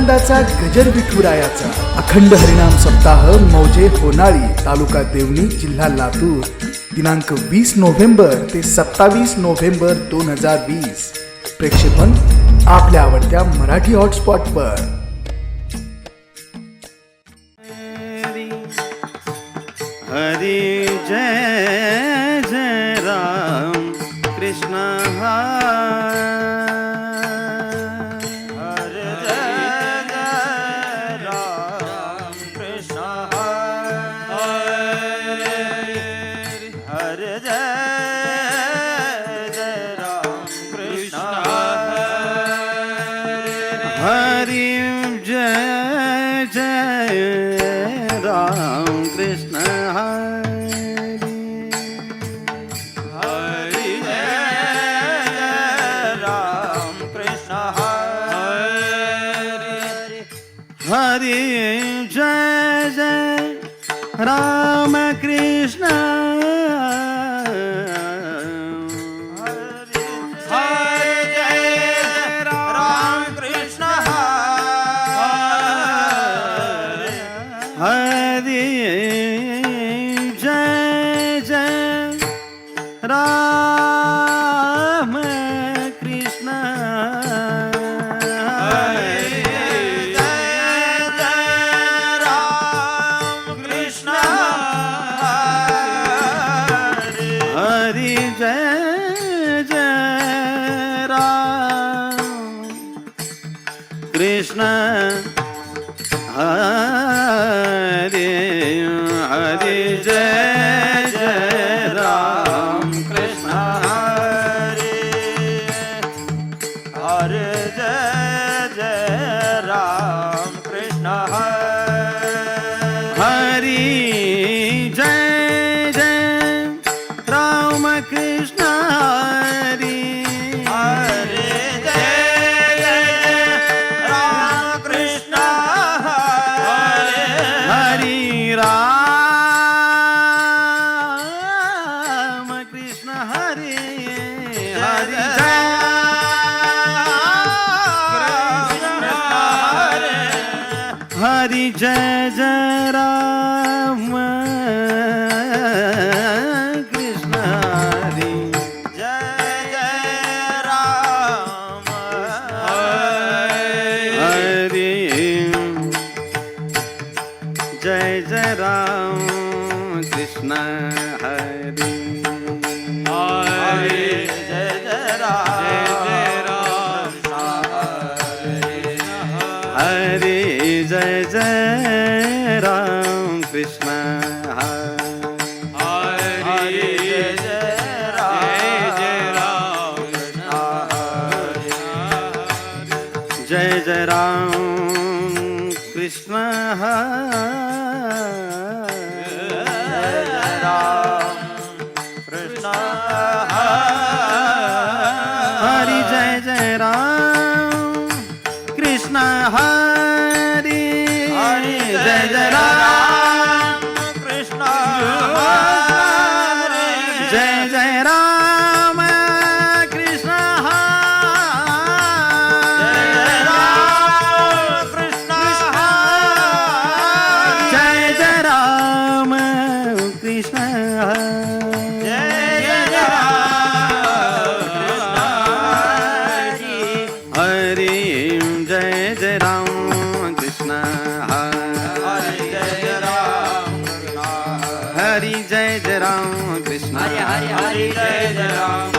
आनंदाचा गजर विठुरायाचा अखंड हरिनाम सप्ताह मौजे होनाळी तालुका देवणी जिल्हा लातूर दिनांक 20 नोव्हेंबर ते 27 नोव्हेंबर 2020 प्रेक्षेपण आपल्या आवडत्या मराठी हॉटस्पॉटवर। हरी जय जय राम कृष्ण हरे जय जय राम कृष्ण हरे जय जय राम कृष्ण हरि जय जय राम कृष्ण हरि जय जय राम कृष्ण हरि जय राम कृष्ण हरि जय जय राम कृष्ण हरि जय जय राम कृष्ण हरि हरि जय जय राम कृष्ण हरि हरि जय जय राम कृष्ण हरि जय जय राम कृष्ण हरि हरि जय जय राम कृष्ण हरि राम कृष्ण हरि हरि हरि जय जय राम कृष्ण हरि जय जय राम हरि जय जय राम कृष्ण हरि हरि जय जय राम हरि जय जय राम कृष्ण हरि जय जय राम कृष्ण हरि जय जय राम कृष्ण हरि हरि जय जय राम कृष्ण हरि जय जय राम कृष्ण जय जय राम कृष्ण हरि जय जय राम कृष्ण हरि जय राम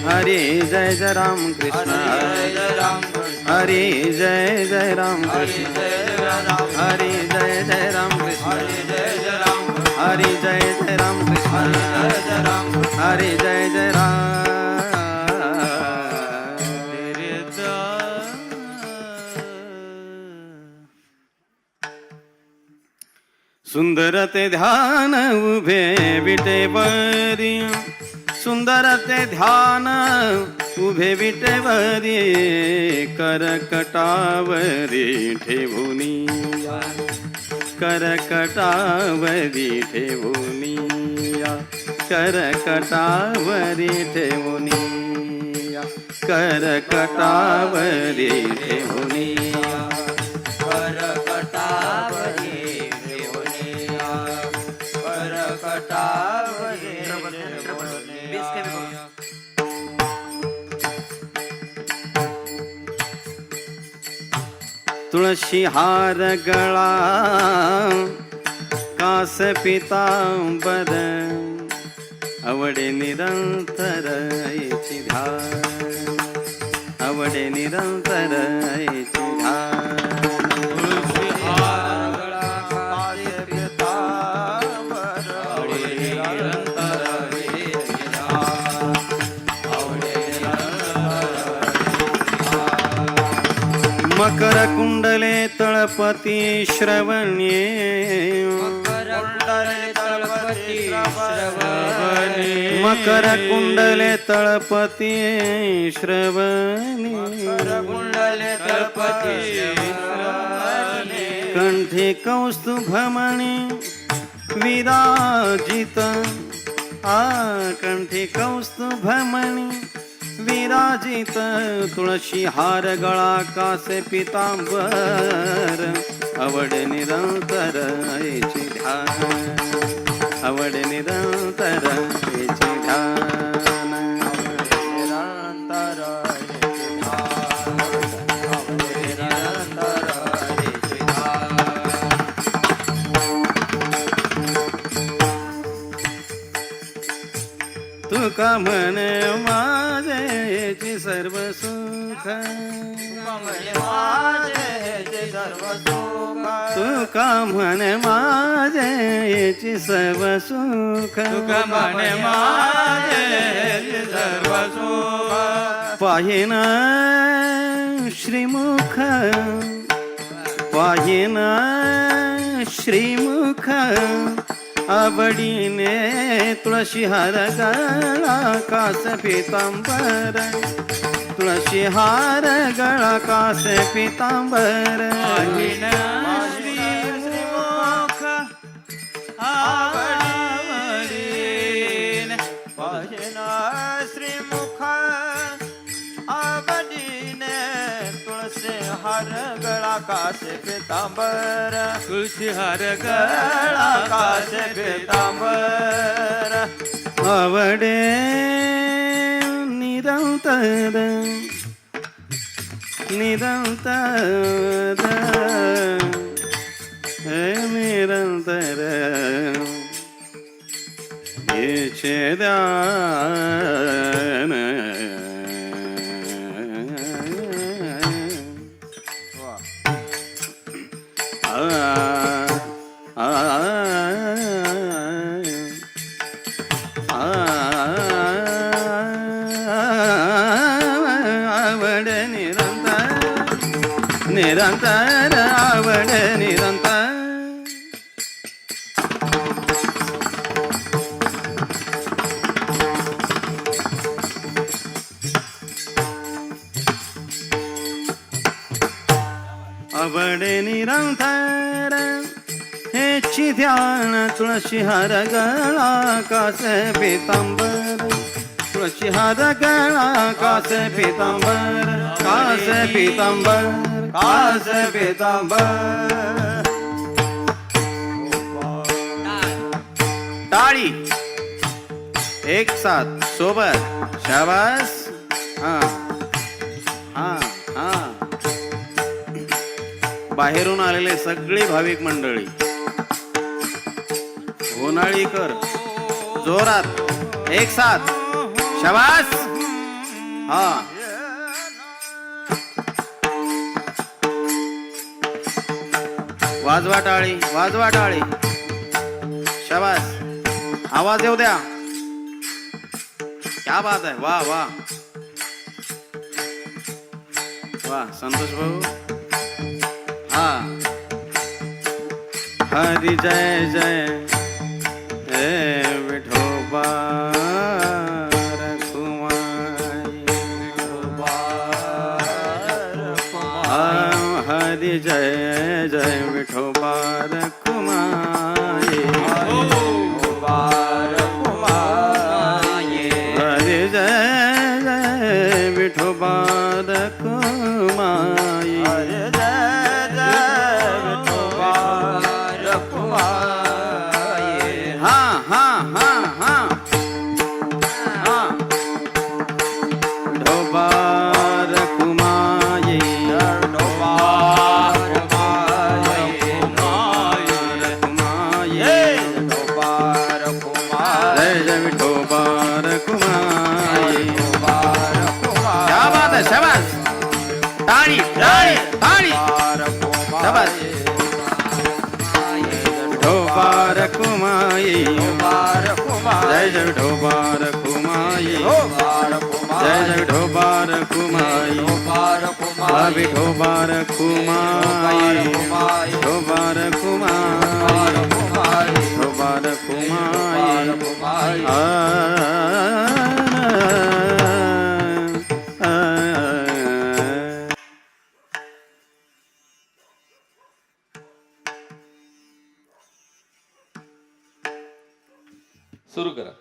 हरि जय जय राम कृष्ण हरि जय जय राम हरि जय जय राम कृष्ण हरि जय जय राम कृष्ण हरि जय जय राम कृष्ण हरि जय जय राम कृष्ण हरि जय जय राम सुंदर ते ध्यान उभे विटेवरी सुंदर ते ध्यान उभे विटेवरी करकटावरी ठेवुनिया करकटावरी ठेवुनिया करकटावरी ठेवुनिया करकटावरी ठेवुनिया तुळशी हार गळा कास पितांबर आवडे निरंतर याची ध्यान आवडे निरंतर याची ध्यान तुळशी हार गळा कास पितांबर आवडे निरंतर याची ध्यान आवडे निरंतर मकर कुंडले तळपती श्रवणे मकर कुंडले तळपती श्रवणी कंठी कौस्तुभमणि विराजित कंठी कौस्तुभमणि विराजित तुळशी हार गळा कासे पितांबर आवड निरंतर याची ध्यान आवड निरंतर याची ध्यान निरंतर तुका म्हणे माझे सर्व सुख तुका म्हणे माझे याची सर्व सुख म्हणे माझे सर्व सुख पाहिन श्रीमुख पाहिन श्रीमुख आवडीने तुळशी हार गळा कास पितांबर तुळशी हार गळा कास पितांबर श्रीमुख आवडीने पाहिन श्रीमुख आवडीने तुळशी हार गळा कासे पितांबर तुळशी हार गळा कासे पितांबर आवडे निरंतर निरंतर निरंतर याचे ध्यान आवड निरंतर निरंतर आवड निरंतर आवड निरंतर हेची ध्यान तुळशी हार गळा कास पितांबर तुळशी हार गळा कास पितांबर कास पितांबर कास पितांबर टाळी एक साथ सोबत शाबास हा हा हा बाहेरून आलेले सगळी भाविक मंडळी होनाळीकर जोरात एक साथ शाबास हा वाजवा टाळी शाबास आवाज येऊ द्या क्या बात है वाह वाह वाह संतोष भाऊ हा हरी जय जय हे विठोबा हरी जय जय विठोबा रखुमाई हरी जय जय विठोबा रखुमाई हा हा हा हा हा विठोबा रखुमाई विठोबा रखुमाई जय जय विठोबा रखुमाई जय जय विठोबा रखुमाई विठोबा रखुमाई विठोबा रखुमाई विठोबा रखुमाई सुरू करा.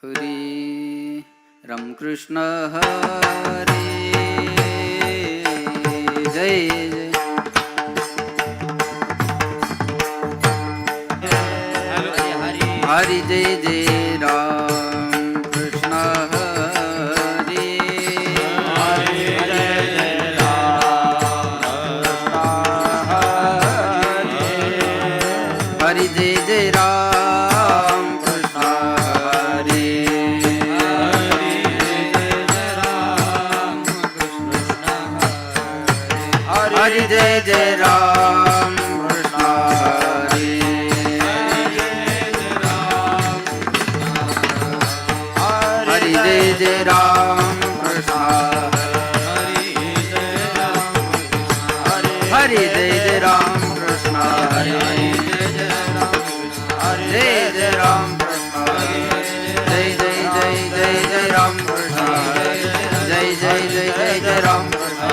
हरी रामकृष्ण हरे जय जय हरि जय जय राम कृष्ण हरे हरि जय जय राम कृष्ण हरे हरि जय जय राम कृष्ण हरे हरि जय जय राम कृष्ण हरि जय जय राम कृष्ण हरे जय जय राम कृष्ण जय जय जय जय जय राम कृष्ण जय जय जय जय जय राम कृष्ण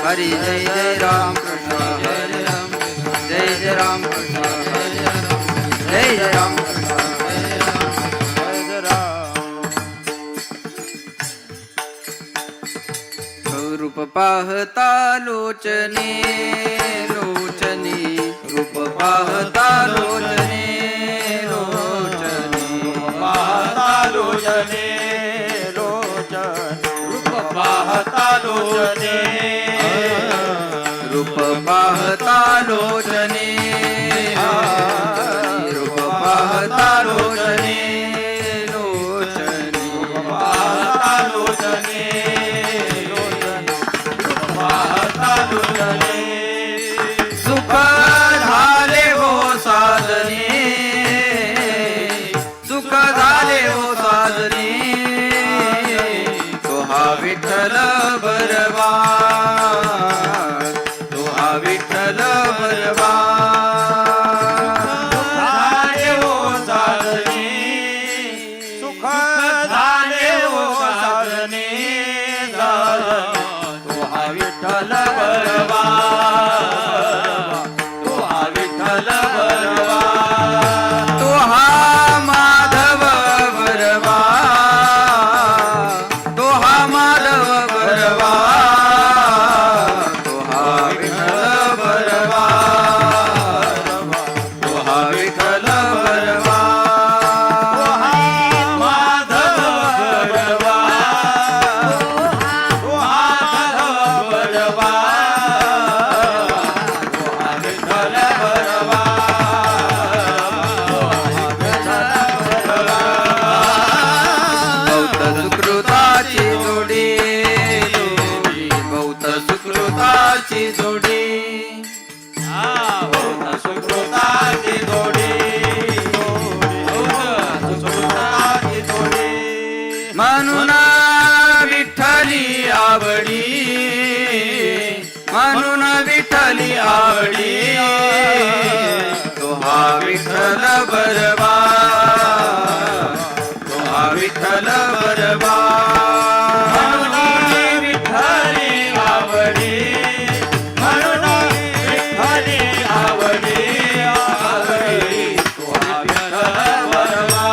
हरि जय जय राम कृष्ण जय जय राम कृष्ण जय जय राम कृष्ण रूप पाहता लोचने लोचने रूप पाहता लोचने लोचने पाहता लोचने रूप पाहता लोचने रूप पाहता लोचने रूप पाहता लोचने लोचने पाहता लोचने पाहता लोचने सुख झाले हो साधने सुख झाले हो साधने तो हा विठ्ठल बरवा तो हा विठ्ठल बरवा झाले हो साधने सुख झाले हो साधने तो हा विठ्ठल बरवा तो हा विठ्ठल बरवा तो हा माधव बरवा तो हा माधव बरवा तो हा विठ्ठल बरवा तो हा विठ्ठल बरवा माधव बरवा तो हा माधव बरवा तो हा विठ्ठल बरवा बौद्ध सुकृताची जोडी बौद्ध सुकृताची जोडी सुकृताची जोडी सुकृताची जोडी म्हणून विठ्ठली आवडी म्हणून विठ्ठली आवडी तो हा विठ्ठल बरवा तो हा विठ्ठल बरवा म्हणून विठ्ठली आवडी म्हणून विठ्ठली आवडी तो हा विठ्ठल बरवा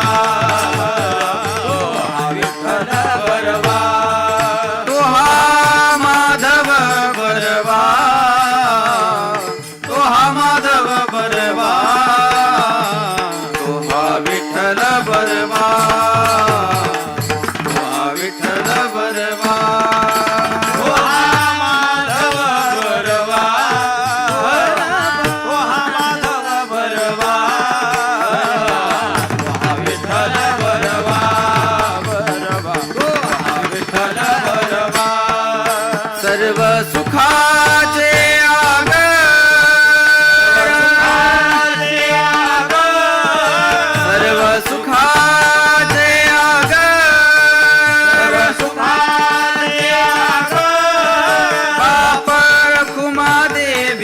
तो हा विठ्ठल बरवा तो हा माधव बरवा तो हा माधव बरवा तो हा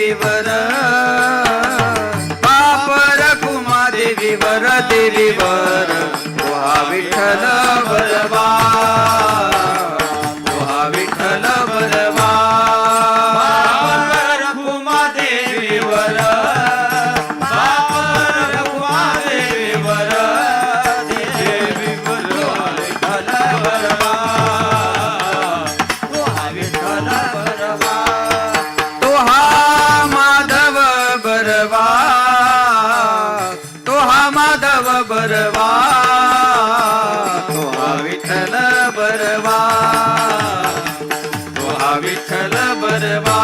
देवीवर पाप रखुमा देवीवर देवीवर तुहा विठ्ठल बरवा तुहा विठ्ठल बरवा रखुमा देवीवर रखुमा देवीवर देवीवर विठ्ठल बरवा विठ्ठल बरवा तोहा माधव बरवा तोहा माधव बरवा तोहा विठ्ठल बरवा तोहा विठ्ठल बरवा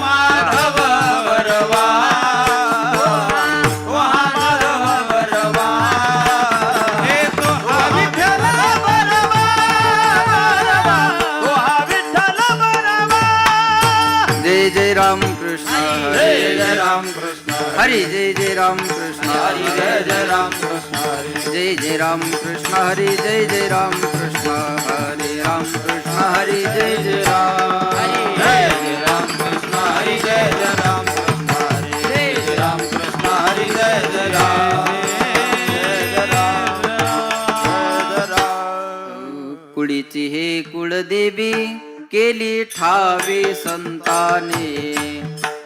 माधव बरवा माधव बरवा हे तो विठ्ठल बरवा विठ्ठल बरवा जय जय राम कृष्ण जय जय राम कृष्ण हरी जय जय राम कृष्ण हरी जय जय राम कृष्ण हरी जय जय राम कृष्ण हरी जय जय राम कृष्ण हरे राम कृष्ण हरी जय जय राम जय जय राम कृष्ण हरी जय जय राम कृष्ण हरी जय जय राम कृष्ण हरी जय जय राम कुळीची हे कुळदेवी केली ठावी संताने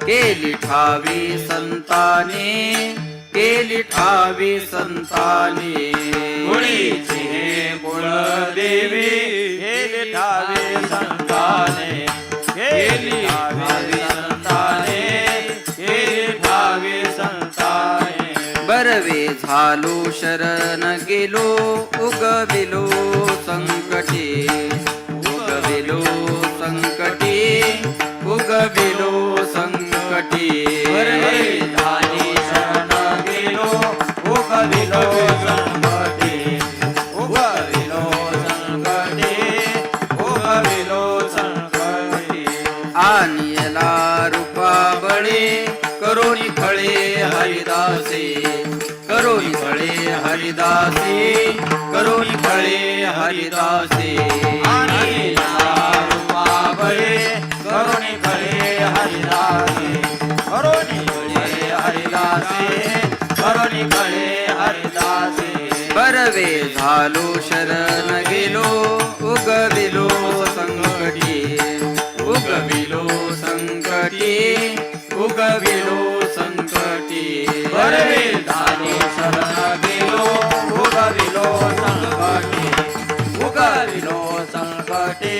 केली ठावी संताने केली ठावी संताने कुळीची हे कुळदेवी केली ठावे संताने केली ठावे संताने केली ठावे संताने बरवे झालो शरण गेलो उगविलो संकटे उगविलो संकटे उगविलो संकटे बरवे झाली शरण गेलो उगविलो संकटे उगविलो संकटे उगविलो संकटे आनियला रूपा बळे करोनी खळे हरिदासे करोनी खळे हरिदासे करोनी खळे हरिदासे आणि रूपाबळे करुणी खळे हरिदासे करुणी खळे हरिदासे करुणी खळे हरिदासे बरवे झालो शरण गेलो उगविलो संकटी उगविलो संकटी उगविलो संकटी बरवे झालो शरण गेलो उगविलो संकटे उगविलो संकटे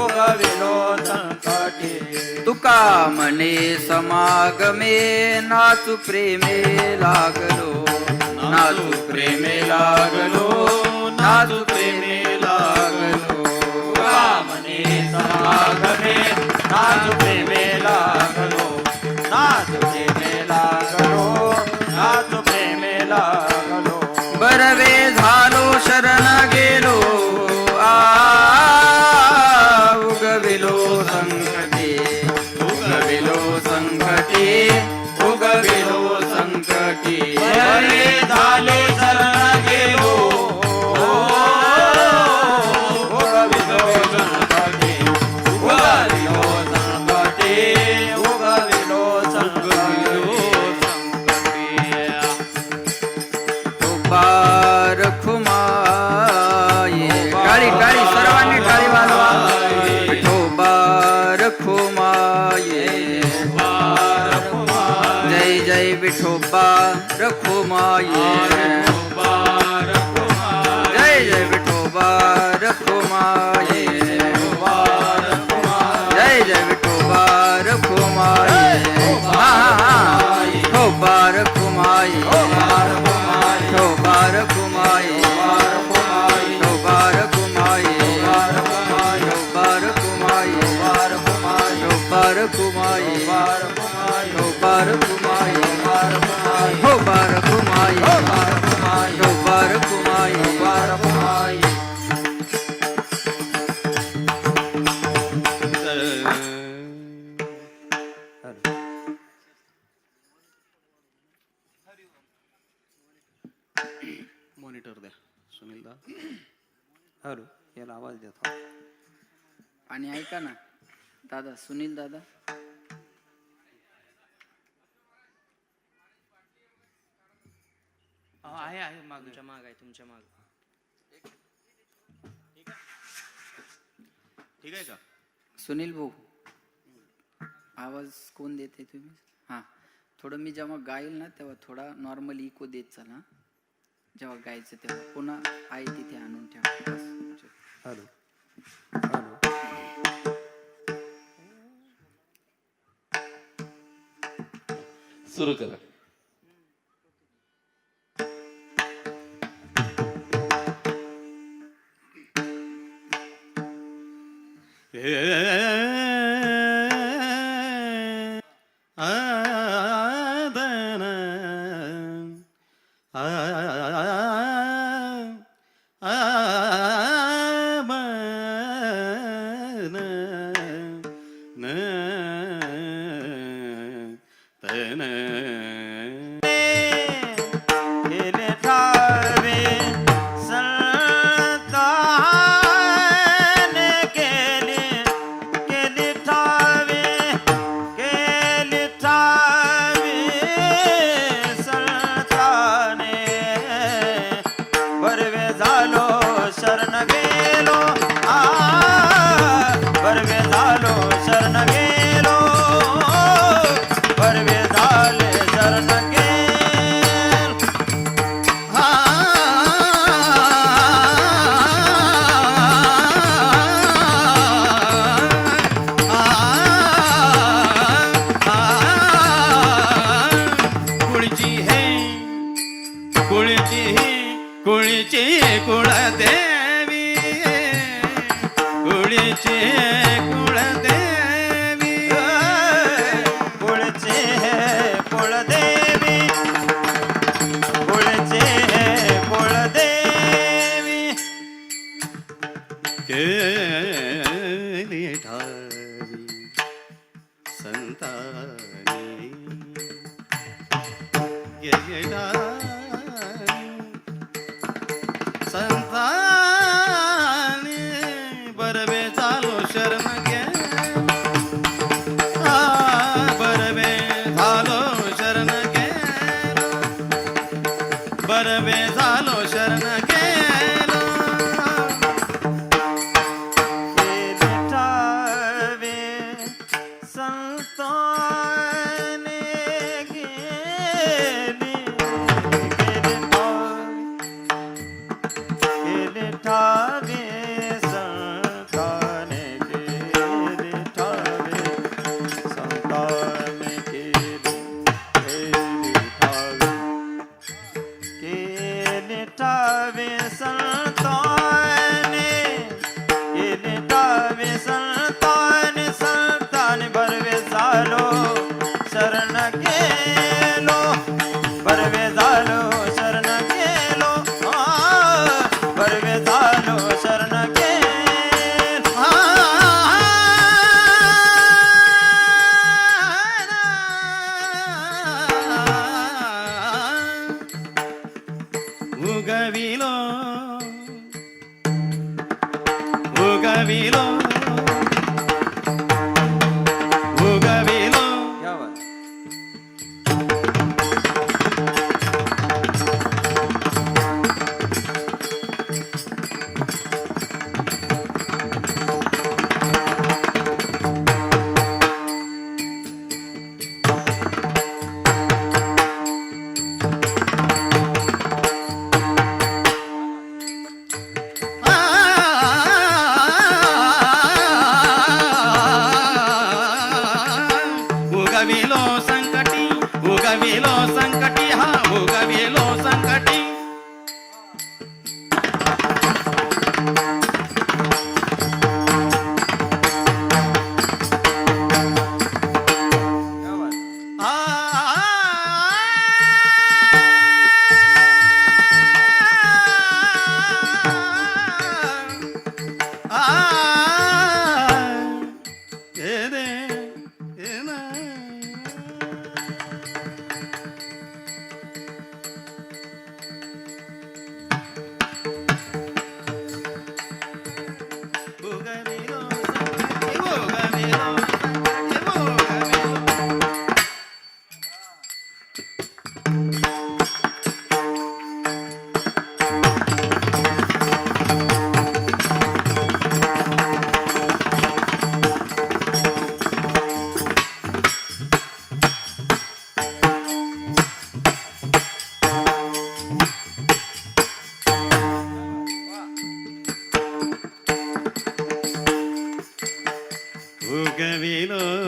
उगविलो संकटे तुका म्हणे समागमे नाचू प्रेमे लागलो नाचू प्रेमे लागलो नाचू प्रेमे लागलो मने समागमे नाच प्रेमे लागलो नाच प्रेमे लागलो नाच प्रेमे लागलो बरवे झालो शरण गेलो उगविलो संकटे उगविलो संकटे उगविलो संकटे बरे झाले शरण गेलो उगविलो संकटे उगविलो संकटे उगविलो संकटे बार खुमाये टाळी टाळी सर्वांनी टाळी वाजवा विठोबा रखुमाये जय जय विठोबा रखुमाये जय जय विठोबा रखुमाये जय जय विठोबा रखुमाये हा हा हा विठोबा रखुमाये विठोबा रखुमाये विठोबा रखुमाये विठोबा रखुमाये विठोबा रखुमाये विठोबा रखुमाये विठोबा रखुमाये विठोबा रखुमाये मॉनिटर द्या सुनील दा हॅलो याला आवाज द्या थोडा. आणि ऐका ना दादा सुनील दादा आहे माग. तुमच्या माग आहे, तुमच्या माग. ठीक आहे का? सुनील भाऊ, आवाज कोण देते तुम्ही? हां, थोडं मी जेव्हा गाईल ना तेव्हा थोडा नॉर्मल इको देत चला. जेव्हा गायचं तेव्हा पुन्हा आहे तिथे आणून ठेवा. बस. Hello hello. सुरू करा. केले ठावे संताने केली ठावे संताने बरवे झालो शरण गेलो बरवे झालो शरण गेलो बरवे झाले शरण गेलो कुळची कुळदेवी कुळची कुळदेवी कुळची कुळदेवी कुळची कुळदेवी केली ठावी संतानी केली ठावी संतानी बरवे झालो शरण गेलो बरवे झालो शरण गेलो बरवे झालो शरण गेलो केली ठावे संतानी केली ठावे संताने केली ठावे संताने केली ठावे संताने केली ठावे संताने संताने बरवे झालो शरण गेलो बरवे झालो शरण गेलो बरवे झालो शरण गेलो उगविलो उगविलो उगविलो क्या बात उगविलो संकटी उगविलो संकटी हा उगविलो संकटी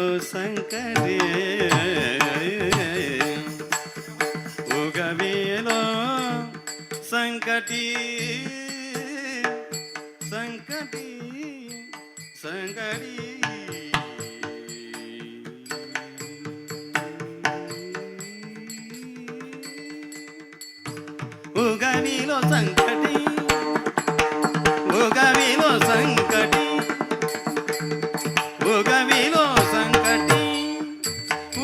संकटी उगविलो संकटी संकटी संकटी उगविलो संकटी उगविलो संकटी उगविलो संकटी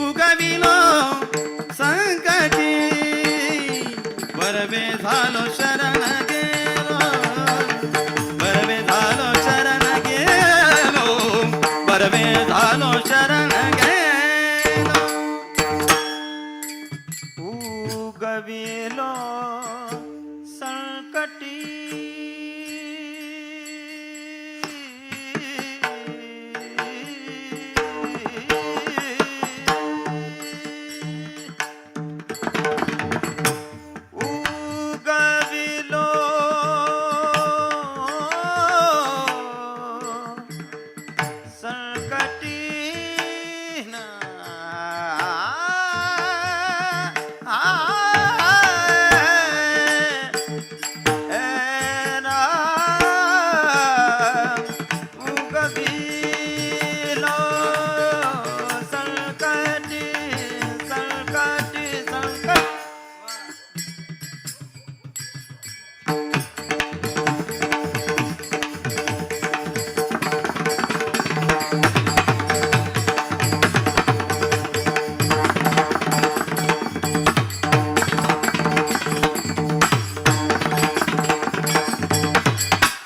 उगविलो संकटी बरबे झालो शरण गेलो बरबे झालो शरण गेलो बरबे झालो शरण गेलो उगविलो संकटी उगविलो संकटी ना उगविलो संकटी संकटी संकटी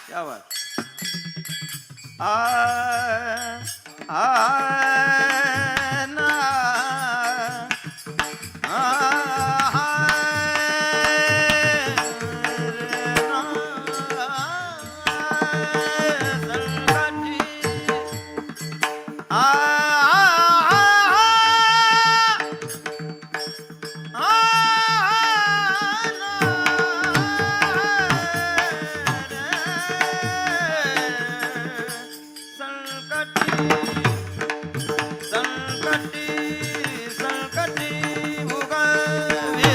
क्या बात ना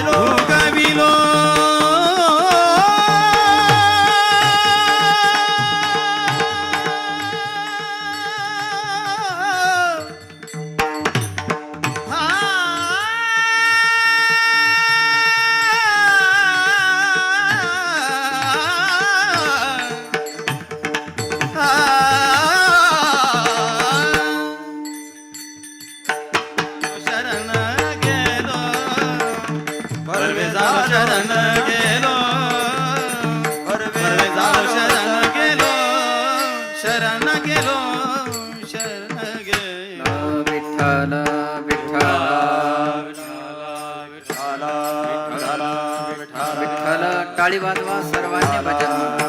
उगविलो शरण गेलो बरबे झालो शरण गेलो बरबे झालो शरण गेलो शरण गेलो शरण गेलो विठ्ठल विठ्ठल विठ्ठल टाळी वाजवा सर्वांनी भजन म्हणा.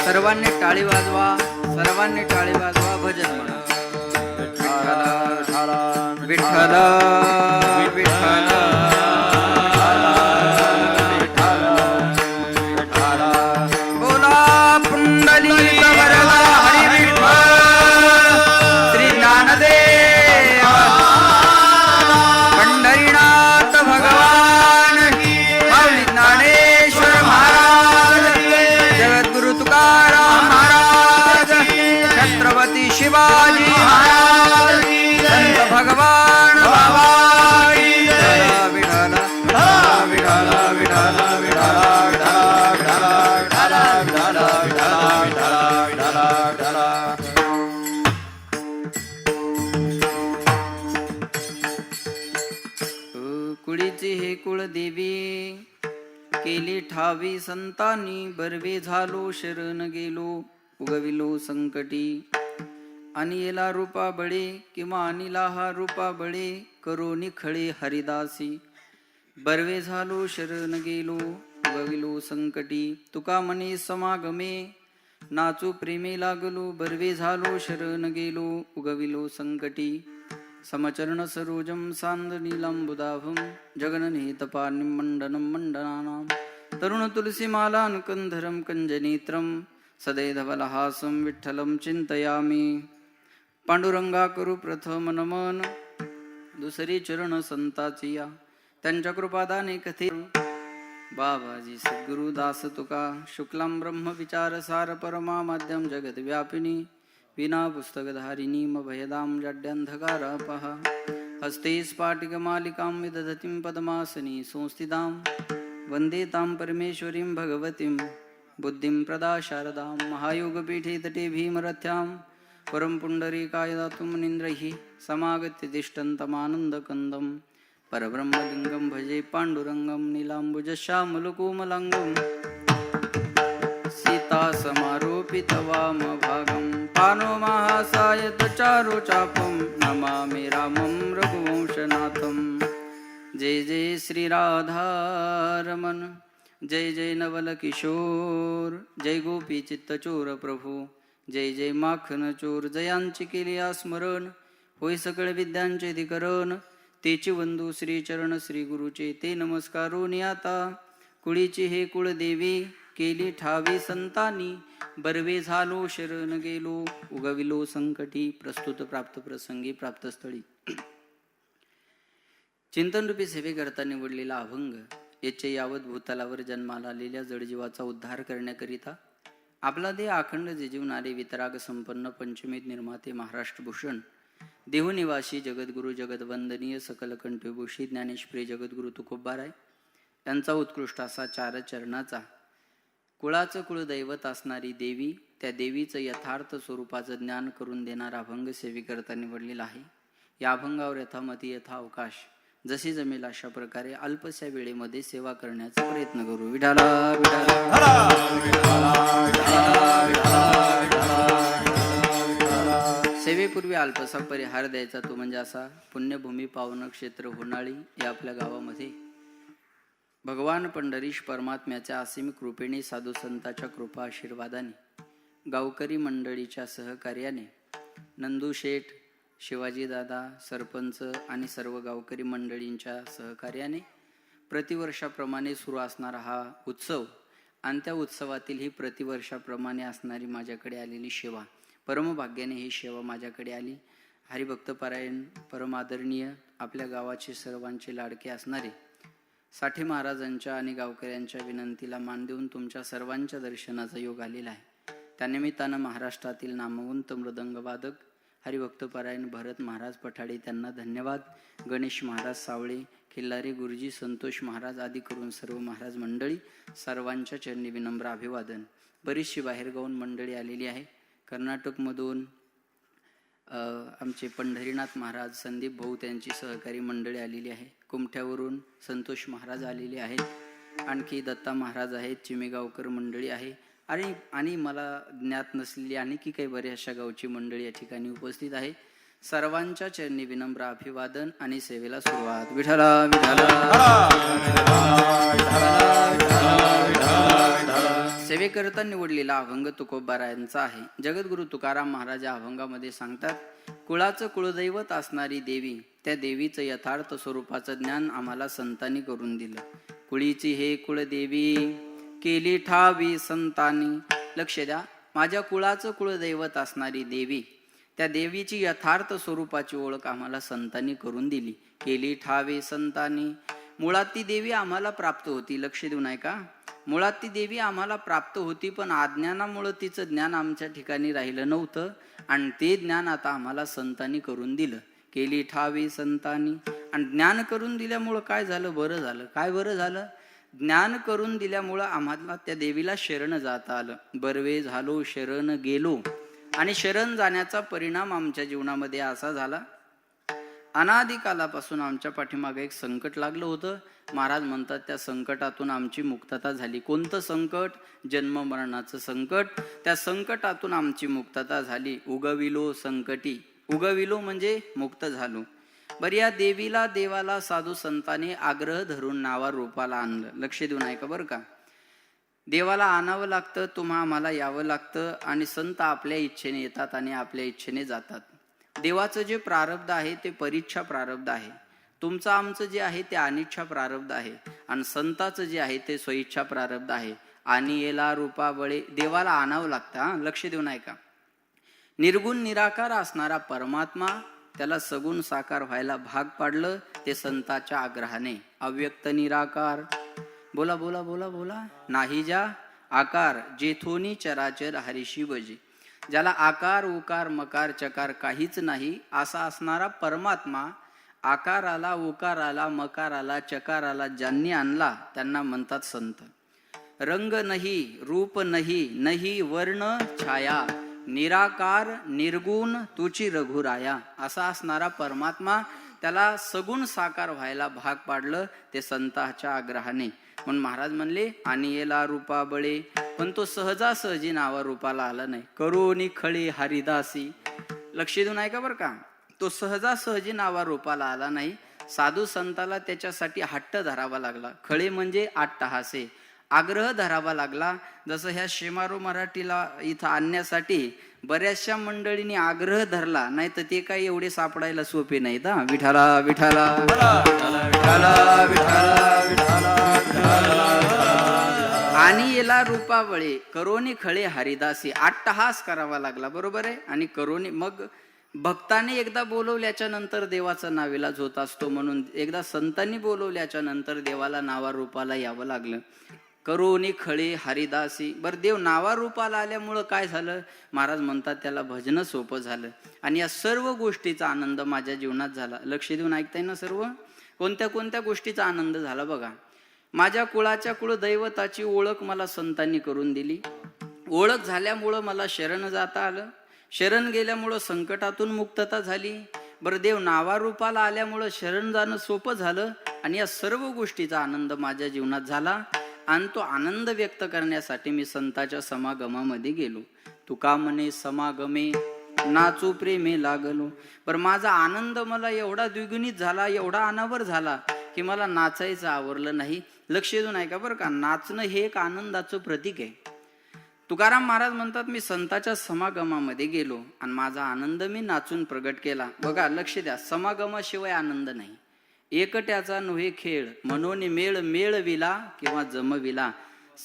सर्वांनी टाळी वाजवा सर्वांनी टाळी वाजवा भजन म्हणा. विठ्ठल विठ्ठल बोला पुंडलिक वरदा हरी विठ्ठल श्री ज्ञानदेव पंढरीनाथ भगवान माऊली ज्ञानेश्वर महाराज जगद्गुरु तुकाराम महाराज छत्रपती शिवाजी महाराज संत भगवान बाबा विठ्ठल विठ्ठल विठ्ठल विठ्ठल विठ्ठल विठ्ठल विठ्ठल विठ्ठल विठ्ठल विठ्ठल विठ्ठल विठ्ठला. कुळीची हे कुळदेवी केली ठावी संतांनी, बरवे झालो शरण गेलो उगविलो संकटी. अनिला रूपा बळे किंवा अनिला हा रूपा बळे, करो निखळे हरिदासी. बरवे झालो शरण गेलो उगविलो संकटी. तुका मने समागमे नाचू प्रेमे लागलो, बरवे झालो शरण गेलो उगविलो संकटी. समचरण सरोजम सांद नीलांबुदाभम, जगननेतपानिं मंडनं मंडनानां. तरुण तुलसीमालां कंधरं कंजनेत्रं, सदैधवलहासं विठ्ठलं चिंतयामि. पांडुरंगा करू प्रथम नमन, दुसरी चरण संताची या. त्यांच्या कृपादाने कथे बाबाजी सद्गुरु दास तुका. शुक्लां ब्रह्म विचार सार परमा माध्यम जगद व्यापिनी. विना पुस्तकधारिणी भयदां जड्यंधकारापः. हस्ते स्फाटिकमालिकां विदधतीं पद्मासनी संस्थितां. वन्दे तां परमेश्वरीं भगवतीं बुद्धिं प्रदा शारदां. महायोगपीठे तटे भीमरथ्यां, परं पुण्डरीकाय दातुं मुनीन्द्रैः समागत्य तिष्ठन्तमानन्दकन्दं. परब्रह्मलिङ्गं भजे पाण्डुरङ्गं, नीलाम्बुजश्यामलकोमलाङ्गं. सीता समारोपितवामभागं, पानो महासायत चारो चापं. नमामि रामं रघुवंशनाथं. जय जय श्री राधारमण, जय जय नवल किशोर. जय गोपी चित्तचोर प्रभू, जय जय माखन चोर. जयांची केली स्मरण, होय सकळ विद्यांचे अधिकरण. तेची वंदू श्री चरण श्री गुरुचे, ते नमस्कारोनी आता. कुळीची हे कुळदेवी केली ठावी संतांनी, बरवे झालो शरण गेलो उगविलो संकटी. प्रस्तुत प्राप्त प्रसंगी प्राप्तस्थळी चिंतनरूपी सेवेकरता निवडलेला अभंग याचे यावत भूतलावर जन्माला आलेल्या जडजीवाचा उद्धार करण्याकरिता आपला देह अखंड जिजीवणारे वितराग संपन्न पंचमीत निर्माते महाराष्ट्रभूषण देहनिवासी जगद्गुरु जगदवंदनीय सकल कंठभूषी ज्ञानेश्वरी जगद्गुरु तुकोबाराय यांचा उत्कृष्ट असा चार चरणाचा कुळाचं कुळदैवत असणारी देवी, त्या देवीचं यथार्थ स्वरूपाचं ज्ञान करून देणारा अभंग सेवेकरता निवडलेला आहे. या अभंगावर यथामती यथा अवकाश जशी जमेल अशा प्रकारे अल्पशा वेळेमध्ये सेवा करण्याचा प्रयत्न करू. विठाला सेवेपूर्वी अल्पसा परिहार द्यायचा, तो म्हणजे असा. पुण्यभूमी पावन क्षेत्र होनाळी या आपल्या गावामध्ये भगवान पंढरीश परमात्म्याच्या असीम कृपेने साधू संतांच्या कृपा आशीर्वादाने गावकरी मंडळीच्या सहकार्याने नंदू शेठ, शिवाजी दादा, सरपंच आणि सर्व गावकरी मंडळींच्या सहकार्याने प्रतिवर्षाप्रमाणे सुरू असणारा हा उत्सव आणि त्या उत्सवातील ही प्रतिवर्षाप्रमाणे असणारी माझ्याकडे आलेली सेवा, परमभाग्याने ही सेवा माझ्याकडे आली. हरिभक्तपरायण परमादरणीय आपल्या गावाचे सर्वांचे लाडके असणारे साठे महाराजांच्या आणि गावकऱ्यांच्या विनंतीला मान देऊन तुमच्या सर्वांच्या दर्शनाचा योग आलेला आहे. त्यानिमित्तानं महाराष्ट्रातील नामवंत मृदंगवादक हरिभक्तपरायण भरत महाराज पठाडे त्यांना धन्यवाद. गणेश महाराज सावळे, खिल्लारी गुरुजी, संतोष महाराज आदी करून सर्व महाराज मंडळी सर्वांच्या चरणी विनम्र अभिवादन. बरीचशी बाहेरगावून मंडळी आलेली आहे. कर्नाटकमधून आमचे पंढरीनाथ महाराज, संदीप भाऊ त्यांची सहकारी मंडळी आलेली आहे. कुमठ्यावरून संतोष महाराज आलेले आहेत. आणखी दत्ता महाराज आहेत. चिमेगावकर मंडळी आहे आणि मला ज्ञात नसलेली आणखी काही बऱ्याचशा गावची मंडळी या ठिकाणी उपस्थित आहे. सर्वांच्या चरणी विनम्र अभिवादन आणि सेवेला सुरुवात. विठ्ठला सेवेकरता निवडलेला अभंग तुकोबारायांचा आहे. जगद्गुरु तुकाराम महाराज या अभंगामध्ये सांगतात, कुळाचं कुळदैवत असणारी देवी, त्या देवीचं यथार्थ स्वरूपाचं ज्ञान आम्हाला संतांनी करून दिलं. कुळीची हे कुळदेवी केली ठावी संतांनी. लक्ष द्या, माझ्या कुळाचं कुळदैवत असणारी देवी, त्या देवीची यथार्थ स्वरूपाची ओळख आम्हाला संतांनी करून दिली. केली ठावी संतांनी. मुळात ती देवी आम्हाला प्राप्त होती. लक्ष देऊ नये का? मुळात ती देवी आम्हाला प्राप्त होती, पण अज्ञानामुळे तिचं ज्ञान आमच्या ठिकाणी राहिलं नव्हतं आणि ते ज्ञान आता आम्हाला संतांनी करून दिलं. केली ठावी संतांनी. आणि ज्ञान करून दिल्यामुळं काय झालं? बरं झालं. काय बरं झालं? ज्ञान करून दिल्यामुळं आम्हाला त्या देवीला शरण जाता आलं. बरवे झालो शरण गेलो आणि शरण जाण्याचा परिणाम आमच्या जीवनामध्ये असा झाला, अनादिकालापासून आमच्या पाठीमागे एक संकट लागलं होतं. महाराज म्हणतात त्या संकटातून आमची मुक्तता झाली. कोणतं संकट? जन्म मरणाचं संकट. त्या संकटातून आमची मुक्तता झाली. उगविलो संकटी, उगविलो म्हणजे मुक्त झालो. बरं, या देवाला साधू संतांनी आग्रह धरून नावा रूपाला आणलं. लक्ष देऊन ऐका बरं का. देवाला आणावं लागतं, आम्हाला यावं लागतं, आणि संत आपल्या इच्छेने येतात आणि आपल्या इच्छेने जातात. देवाचं जे प्रारब्ध आहे ते परीक्षा प्रारब्ध आहे. तुमचं आमचं जे आहे ते अनिच्छा प्रारब्ध आहे, आणि संताचं जे आहे ते स्वइच्छा प्रारब्ध आहे. आणि येला रूपा बळे, देवाला आणावं लागतं. लक्ष देऊन ऐका. निर्गुण निराकार असणारा परमात्मा त्याला सगुण साकार व्हायला भाग पाडलं, ते संताच्या आग्रहाने. अव्यक्त निराकार, बोला बोला बोला बोला, नाही जा आकार, जेथोनी चराचर हरिशी बजे. ज्याला आकार उकार मकार चकार काहीच नाही असा असणारा परमात्मा आकाराला उकाराला मकाराला चकाराला ज्यांनी आणला त्यांना म्हणतात संत. रंग नाही रूप नाही, नाही वर्ण छाया, निराकार निर्गुण तुची रघुराया असा असणारा परमात्मा त्याला सगुण साकार व्हायला भाग पाडलं, ते संताच्या आग्रहाने. म्हणून महाराज म्हणले आणि येला रूपा बळे, पण तो सहजासहजी नावा रूपाला आला नाही. करोनी खळे हरिदासी. लक्ष देऊन ऐका बरं का. तो सहजासहजी नावा रूपाला आला नाही. साधू संताला त्याच्यासाठी हट्ट धरावा लागला. खळे म्हणजे अट्टहासे, आग्रह धरावा लागला. जसं ह्या शेमारो मराठीला इथं आणण्यासाठी बऱ्याचशा मंडळींनी आग्रह धरला, नाही तर ते काही एवढे सापडायला सोपे नाहीत. विठाला विठाला विठाला विठाला. आणि याला रूपावळे करोनी खळे हरिदासी, अट्टहास करावा लागला. बरोबर आहे. आणि करोनी, मग भक्ताने एकदा बोलवल्याच्या नंतर देवाचा नाविलाज होत असतो, म्हणून एकदा संतांनी बोलवल्याच्या नंतर देवाला नावा रूपाला यावं लागलं. करोनी खळे हरिदासी. बरं, देव नावा रूपाला आल्यामुळं काय झालं? महाराज म्हणतात त्याला भजन सोपं झालं. आणि या सर्व गोष्टीचा आनंद माझ्या जीवनात झाला. लक्ष देऊन ऐकताय ना सर्व? कोणत्या कोणत्या गोष्टीचा आनंद झाला बघा. माझ्या कुळाच्या कुळदैवताची ओळख मला संतांनी करून दिली. ओळख झाल्यामुळं मला शरण जाता आलं. शरण गेल्यामुळं संकटातून मुक्तता झाली. बरं, देव नावा रूपाला आल्यामुळं शरण जाणं सोपं झालं. आणि या सर्व गोष्टीचा आनंद माझ्या जीवनात झाला. आणि तो आनंद व्यक्त करण्यासाठी मी संताच्या समागमामध्ये गेलो. तुका म्हणे समागमे नाचू प्रेमे लागलो. पण माझा आनंद मला एवढा द्विगुणित झाला, एवढा अनावर झाला की मला नाचायचं आवरलं नाही. लक्ष देऊन ऐका बरं का. नाचणं हे एक आनंदाचं प्रतीक आहे. तुकाराम महाराज म्हणतात मी संताच्या समागमामध्ये गेलो आणि माझा आनंद मी नाचून प्रगट केला. बघा, लक्ष द्या. समागमाशिवाय आनंद नाही. एकट्याचा नव्हे खेळ, म्हणून मेळ मेळविला किंवा जमविला.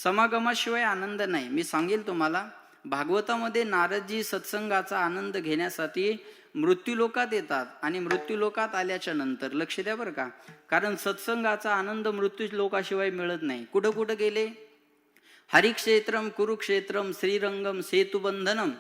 समागमाशिवाय आनंद नाही. मी सांगेल तुम्हाला, भागवतामध्ये नारदजी सत्संगाचा आनंद घेण्यासाठी मृत्यूलोकात येतात. आणि मृत्यूलोकात आल्याच्या नंतर लक्ष द्या बरं का, कारण सत्संगाचा आनंद मृत्यूलोकाशिवाय मिळत नाही. कुठं कुठं गेले? हरिक्षेत्रम कुरुक्षेत्रम श्रीरंगम सेतुबंधनम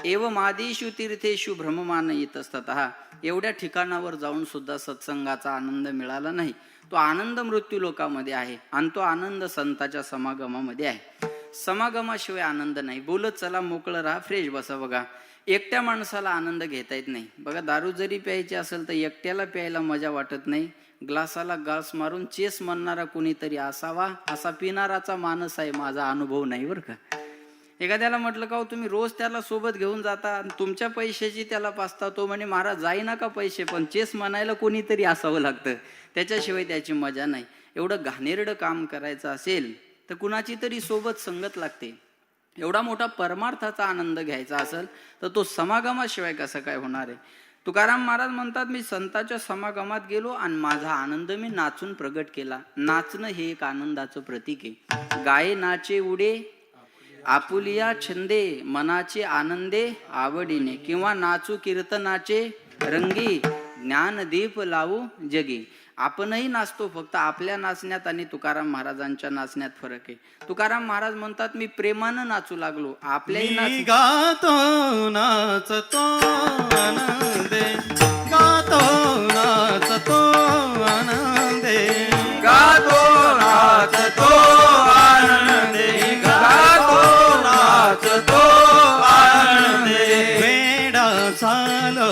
एवमादिषु तीर्थेषु भ्रममान इतस्ततः. एवढ्या ठिकाणावर जाऊन सुद्धा सत्संगाचा आनंद मिळाला नाही. तो आनंद मृत्यूलोकामध्ये आहे आणि तो आनंद संताच्या समागमामध्ये आहे. समागमाशिवाय आनंद नाही. बोलत चला, मोकळं राहा, फ्रेश बसा. बघा, एकट्या माणसाला आनंद घेता येत नाही. बघा, दारू जरी प्यायची असेल तर एकट्याला प्यायला मजा वाटत नाही. ग्लासाला ग्लास मारून चेस म्हणणारा कोणीतरी असावा, असा पिणाराचा मानस आहे. माझा अनुभव नाही बरं का. एखाद्याला म्हटलं का तुम्ही रोज त्याला सोबत घेऊन जाता, तुमच्या पैशाची त्याला पाचता, तो म्हणे महाराज जाई ना का पैसे, पण चेस म्हणायला कोणीतरी असावं लागतं, त्याच्याशिवाय त्याची मजा नाही. एवढं घाणेरडं काम करायचं असेल तर कुणाची तरी सोबत संगत लागते. एवढा मोठा परमार्थाचा आनंद घ्यायचा असेल तर तो समागमाशिवाय कसं काय होणार आहे? तुकाराम महाराज म्हणतात मी संताच्या समागमात गेलो आणि माझा आनंद मी नाचून प्रगट केला. नाचणं हे एक आनंदाचं प्रतीक आहे. गाये नाचे उडे आपुलिया छंदे, मनाचे आनंदे आवडीने, किंवा नाचू कीर्तनाचे रंगी, ज्ञानदीप लावू जगी. आपणही नाचतो, फक्त आपल्या नाचण्यात आणि तुकाराम महाराजांच्या नाचण्यात फरक आहे. तुकाराम महाराज म्हणतात मी प्रेमानं नाचू लागलो. आपल्याही गातो नाचतो आनंदे, गातो नाचतो आनंदे, गातो नाचतो आनंदे, गातो नाचतो आनंदे. झालो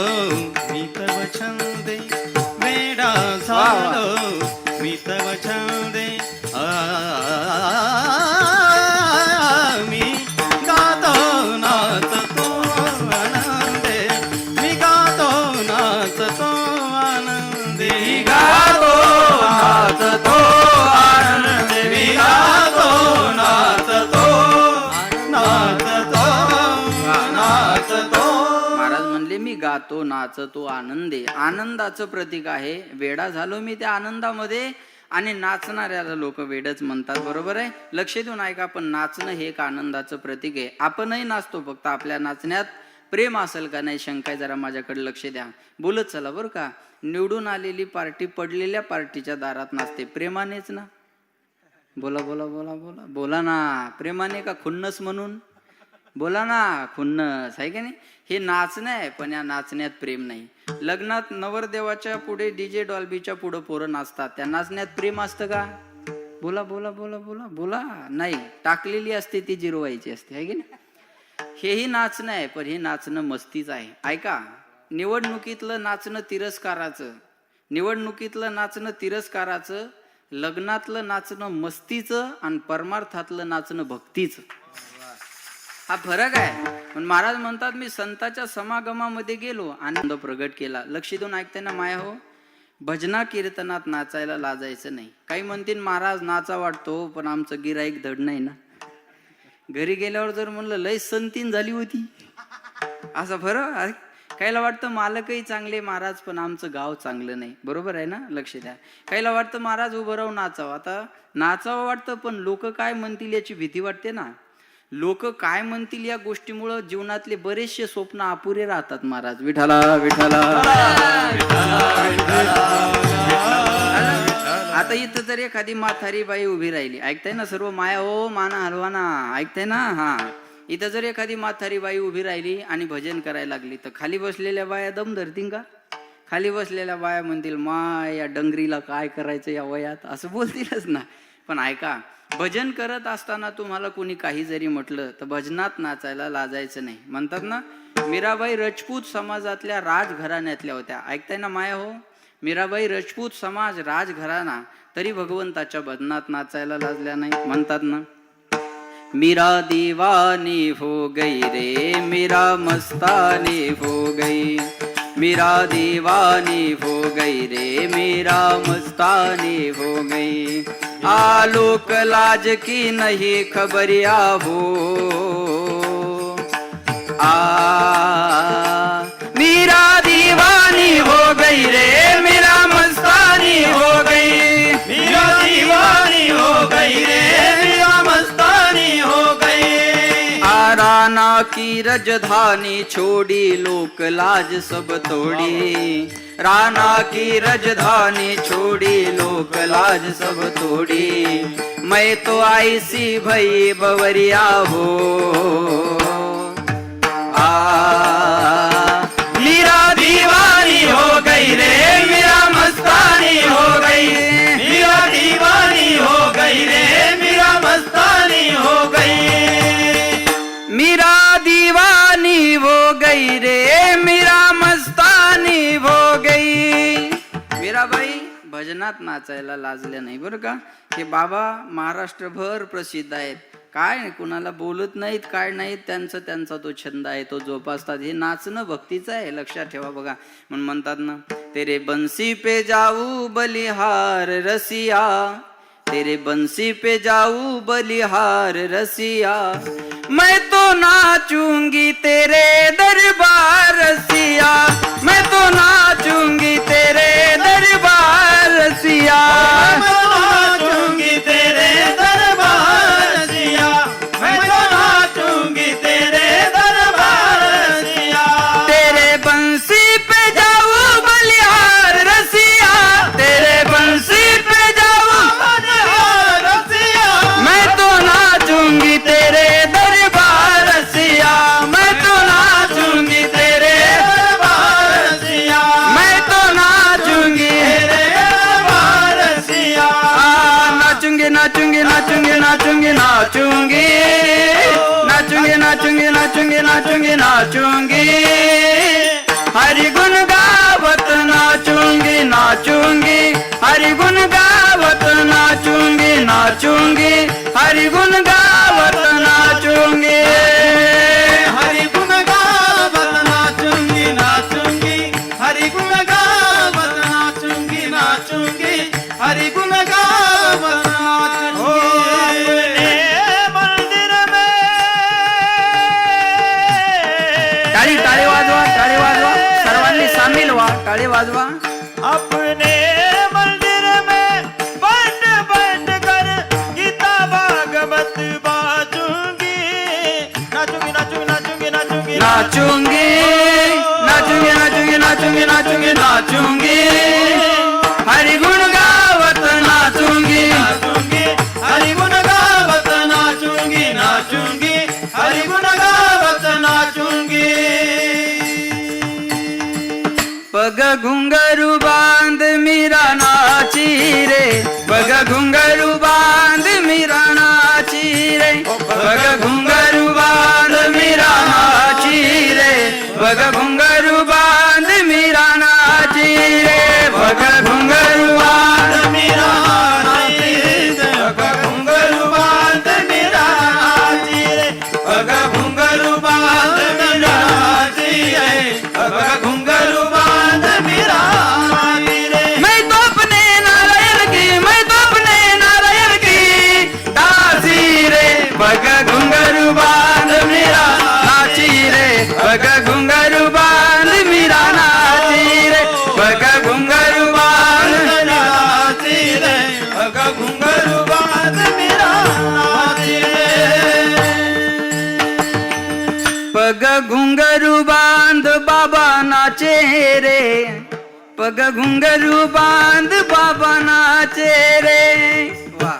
मी तव छंदे, वेडा झालो मी तव छंदे. मी गातो नाचतो आनंदे, मी गातो नाचतो आनंदे, मी गातो नाचतो आनंदे, मी गातो नाचतो नाचतो नाचतो. महाराज म्हणले मी गातो नाचतो आनंदे. आनंदाचं प्रतीक आहे. वेडा झालो मी त्या आनंदामध्ये, आणि नाचणाऱ्याला लोक वेडच म्हणतात. बरोबर आहे. लक्ष देऊन ऐका. पण नाचणं हे एक आनंदाचं प्रतीक आहे. आपणही नाचतो, फक्त आपल्या नाचण्यात प्रेम असेल का नाही शंका आहे. जरा माझ्याकडे लक्ष द्या. बोलत चला बरं का. निवडून आलेली पार्टी पडलेल्या पार्टीच्या दारात नाचते. प्रेमानेच ना. बोला बोला बोला बोला बोला ना. प्रेमाने का खुन्नस म्हणून? बोला ना. खुन्नस आहे का नाही. हे नाचणं आहे, पण या नाचण्यात प्रेम नाही. लग्नात नवरदेवाच्या पुढे डीजे डॉल्बीच्या पुढे पोरं नाचतात. त्या नाचण्यात प्रेम असतं का? बोला बोला बोला बोला बोला. नाही. टाकलेली असते ती जिरवायची असते आहे की नाही. हेही नाचणं आहे, पण हे नाचणं मस्तीच आहे. ऐका. निवडणुकीतलं नाचणं तिरस्काराचं, निवडणुकीतलं नाचणं तिरस्काराचं, लग्नातलं नाचणं मस्तीचं, आणि परमार्थातलं नाचणं भक्तीचं. हा फरक आहे. पण महाराज म्हणतात मी संतांच्या समागमामध्ये गेलो, आनंद प्रगट केला. लक्ष देऊन ऐकताय ना माया हो. भजना कीर्तनात नाचायला लाजायचं नाही. काही म्हणतील महाराज नाचा वाटतो, पण आमचं गिराईक धड नाही ना. घरी गेल्यावर जर म्हणलं लय संतीन झाली होती, असं फरक. काहीला वाटतं मालकही चांगले महाराज, पण आमचं गाव चांगलं नाही. बरोबर आहे ना. लक्ष द्या. काहीला वाटतं महाराज उभं राहून नाचावं. आता नाचावं वाटतं, पण लोक काय म्हणतील याची भीती वाटते ना. लोक काय म्हणतील या गोष्टीमुळे जीवनातले बरेचसे स्वप्न अपुरे राहतात महाराज. विठाला विठाला. आता इथं जर एखादी म्हातारी बाई उभी राहिली, ऐकताय ना सर्व माया हो, माना हलवाना, ऐकताय ना. हा. इथं जर एखादी म्हातारी बाई उभी राहिली आणि भजन करायला लागली, तर खाली बसलेल्या बाया दम धरतील का? खाली बसलेल्या बाया म्हणतील माय या डंगरीला काय करायचं या वयात, असं बोलतीलच ना. पण ऐका. भजन करत असताना तुम्हाला कोणी काही जरी म्हटलं तर भजनात नाचायला लाजायचं नाही. म्हणतात ना मीराबाई राजपूत समाजातल्या राजघराण्यातल्या होत्या. ऐकताय ना माया हो. मीराबाई राजपूत समाज राजघराणा, तरी भगवंताच्या भजनात नाचायला लाजल्या नाही. म्हणतात ना मीरा दीवानी हो गई रे, मीरा मस्तानी हो गई, मीरा दीवानी हो गई रे, मीरा मस्तानी हो गई. आलोक लाज की नहीं खबरिया हो. मीरा दीवानी हो गई रे, मीरा मस्तानी हो गई, मीरा दीवानी हो गई रे, मीरा मस्तानी हो गई. राना की रजधानी छोड़ी लोक लाज सब तोड़ी, राना की रजधानी छोड़ी लोक लाज सब तोड़ी. मैं तो आई सी भई बवरिया हो. मीरा दीवानी हो गई रे, मीरा मस्तानी हो गई, मीरा दीवानी हो गई रे, मीरा मस्तानी हो गई. मीरा दीवानी हो गई रे, मीरा मस्तानी हो गई. मीराबाई भजनात नाचायला लाजल्या नाही बरं का. हे बाबा महाराष्ट्रभर प्रसिद्ध आहेत. काय कुणाला बोलत नाहीत, काय नाहीत, त्यांचा तो छंद आहे, तो जोपासतात. हे नाचणं भक्तीचं आहे. लक्षात ठेवा बघा. म्हणून म्हणतात ना तेरे बंसी पे जाऊ बलिहार रसिया, तेरे बंसी पे जाऊ बलिहार रसिया, मैं तो नाचूंगी तेरे दरबार रसिया, मैं तो नाचूंगी तेरे दरबार रसिया, मैं तो नाचूंगी तेरे दरबार रसिया, मैं तो नाचूंगी तेरे दरबार रसिया. तेरे बंसी पे जाऊं बलिहार रसिया, तेरे बंसी पे जाऊं बलिहार रसिया, मैं तो नाचूंगी तेरे दरबार रसिया, मैं तो नाचूंगी तेरे वाजवा. अपने मंदिर में बैठ बैठ कर गीता भागवत बाजूंगी. नाचूंगी नाचूंगी नाचूंगी नाचूंगी नाचूंगी नाचूंगी नाचूंगी नाचूंगी नाचूंगी नाचूंगी हरि गुण गावत नाचूंगी. नाचूंगी हरि गुण गावत नाचूंगी. नाचूंगी हरि गुण गावत नाचूंगी. पग घुंगरू बांध मीरा नाची रे. पग घुंगरू बांध मीरा नाची रे. पग घुंगरू बांध मीरा नाची रे. पग घुंगरू बांध मीरा नाची रे. पग घुंगरू बांध मीरा नाची रे. पग घुंगरू बांध मीरा नाची रे. पग घुंगरू बांध मीरा नाची रे. पग घुंगरू बांध मीरा नाची रे. मैं तो अपने नारायण की, मैं तो अपने नारायण की दासी रे. पग घुंगरू बांध मीरा नाची रे. पग घुंगरू बांध मीरा नाची रे. पग घुंगरू बांध नाची रे. पग घुंगरू बांध मीरा नाची रे. पग घुंगरू बांध बाबा नाचे रे. पग घुंगरू बांध बाबा नाचे रे. वा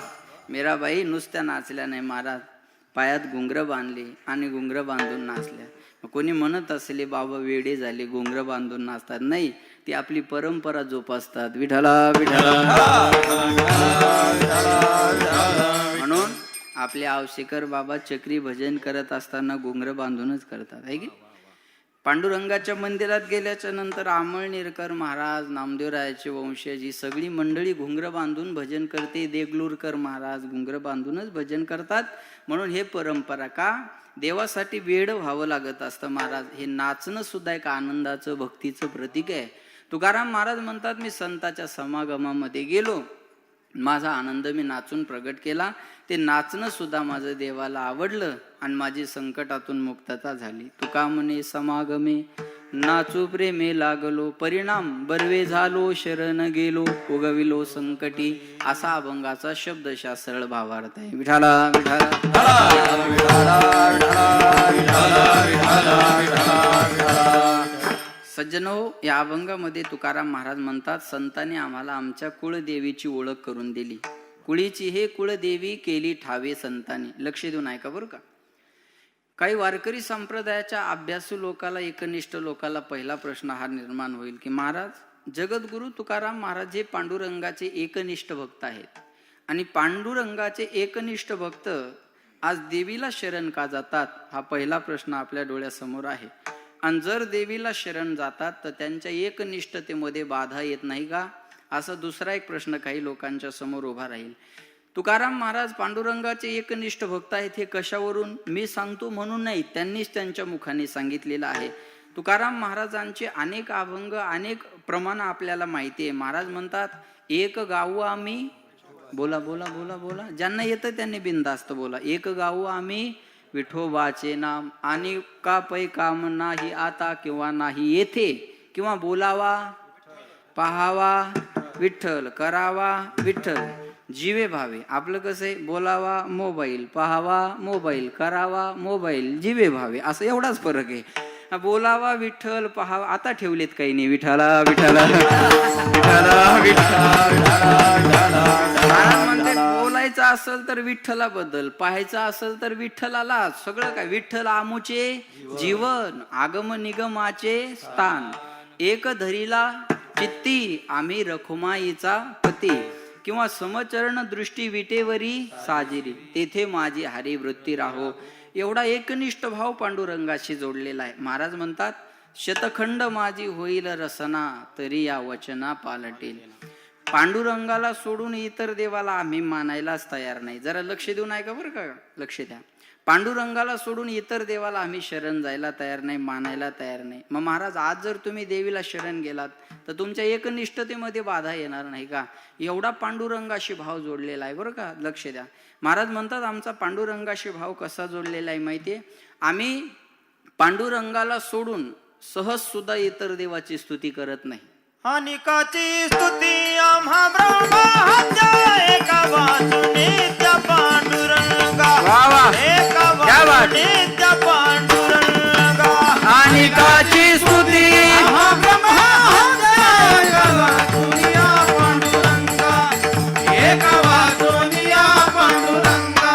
मेरा बाई नुसत्या नाचल्या नाही महाराज, पायात घुंगर बांधली आणि घुंगर बांधून नाचल्या. कोणी म्हणत असले बाबा वेडे झाले घुंगर बांधून नाचतात. नाही, ती आपली परंपरा जोपासतात. विठ्ठला विठ्ठला. म्हणून आपले आवशेकर बाबा चक्री भजन करत असताना घुंगर बांधूनच करतात आहे की. पांडुरंगाच्या मंदिरात गेल्याच्या नंतर आमळनेरकर महाराज, नामदेवरायाचे वंशज ही सगळी मंडळी घुंगर बांधून भजन करते. देगलूरकर महाराज घुंगर बांधूनच भजन करतात. म्हणून हे परंपरा का देवासाठी वेड व्हावं लागत असतं महाराज. हे नाचणं सुद्धा एक आनंदाचं भक्तीचं प्रतीक आहे. तुकाराम महाराज म्हणतात, मी संताच्या समागमामध्ये गेलो, माझा आनंद मी नाचून प्रगट केला. ते नाचणं सुद्धा माझं देवाला आवडलं आणि माझी संकटातून मुक्तता झाली. तुका म्हणे समागमे नाचू प्रेमे लागलो, परिणाम बर्वे झालो, शरण गेलो, उगविलो संकटी. असा अभंगाचा शब्दशः सरळ भावार्थ आहे. विठाला विठाला. सज्जनो, या अभंगामध्ये तुकाराम महाराज म्हणतात, संतांनी आम्हाला आमच्या कुळदेवीची ओळख करून दिली. कुळीची हे कुळदेवी केली ठावे संतांनी. लक्ष देऊन ऐका बरं का. काही वारकरी संप्रदायाच्या अभ्यासू लोकाला, एकनिष्ठ लोकाला पहिला प्रश्न हा निर्माण होईल की महाराज, जगद्गुरु तुकाराम महाराज हे पांडुरंगाचे एकनिष्ठ भक्त आहेत आणि पांडुरंगाचे एकनिष्ठ भक्त आज देवीला शरण का जातात, हा पहिला प्रश्न आपल्या डोळ्यासमोर आहे. आणि जर देवीला शरण जातात तर त्यांच्या एकनिष्ठतेमध्ये बाधा येत नाही का, असा दुसरा एक प्रश्न काही लोकांच्या समोर उभा राहील. तुकाराम महाराज पांडुरंगाचे एकनिष्ठ भक्त आहेत हे कशावरून, मी सांगतो म्हणून नाही, त्यांनीच त्यांच्या मुखाने सांगितलेलं आहे. तुकाराम महाराजांचे अनेक अभंग, अनेक प्रमाण आपल्याला माहिती आहे. महाराज म्हणतात, एक गाऊ आम्ही, बोला बोला बोला बोला, ज्यांना येतं त्यांनी बिनधास्त बोला. एक गाऊ आम्ही विठोबाचे नाम, आणि का पै काम नाही आता किंवा नाही येथे, किंवा बोलावा पाहावा विठ्ठल, करावा विठ्ठल, जीवे भावे. आपलं कसं आहे, बोलावा मोबाईल, पाहावा मोबाईल, करावा मोबाईल, जीवे भावे, असं एवढाच फरक आहे. बोलावा विठ्ठल, पाहावा आता ठेवलेत काही नाही. विठाला विठाला विठाला विठाला. म्हणते बोलायचं असेल तर विठ्ठलाबद्दल, पाहायचं असेल तर विठ्ठलाला, सगळं काय. विठ्ठल आमुचे जीवन, आगम निगमाचे स्थान, एक धरीला चित्ती आम्ही रखुमाईचा पती, किंवा समचरण दृष्टी विटेवरी साजिरी, तेथे माझी हरी वृत्ती राहो. एवढा एकनिष्ठ भाव पांडुरंगाशी जोडलेला आहे. महाराज म्हणतात, शतखंड माझी होईल रसना, तरी या वचना पालटेल. पांडुरंगाला सोडून इतर देवाला आम्ही मानायलाच तयार नाही. जरा लक्ष देऊन ऐका बरं का, लक्ष द्या. पांडुरंगाला सोडून इतर देवाला आम्ही शरण जायला तयार नाही, मानायला तयार नाही. मग महाराज, आज जर तुम्ही देवीला शरण गेलात तर तुमच्या एकनिष्ठतेमध्ये बाधा येणार नाही का? एवढा पांडुरंगाशी भाव जोडलेला आहे बरं का, लक्ष द्या. महाराज म्हणतात, आमचा पांडुरंगाशी भाव कसा जोडलेला आहे माहितीये, आम्ही पांडुरंगाला सोडून सहज सुद्धा इतर देवाची स्तुती करत नाही. अनिकाची स्तुती आम्हा ब्रह्महत्या एका वाचुने त्या पांडुरंगा वा वा. एका क्या बात. वाचुने त्या पांडुरंगा अनिकाची स्तुती आम्हा ब्रह्महत्या एका वाचुनिया पांडुरंगा एका वाचुनिया पांडुरंगा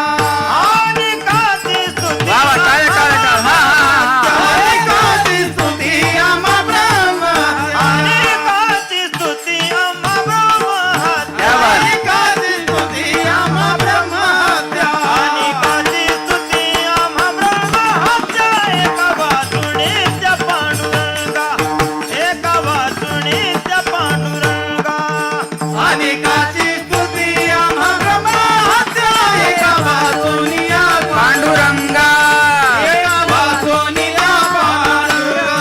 अनिकाची स्तुती वा वा. काय काय काय. हा, हा, हा. अनिकाची स्तुती आम्हा ब्रह्महत्या अनिकाची स्तुती आम्हा ब्रह्महत्या क्या बात. अनिकाची स्तुती आम्हा ब्रह्महत्या अनिकाची स्तुती आम्हा ब्रह्महत्या एका वाचुने त्या पांडुरंगा एका वाचुने त्या पांडुरंगा अनिकाची स्तुती आम्हा ब्रह्महत्या एका वाचुनिया पांडुरंगा एका वाचुनिया पांडुरंगा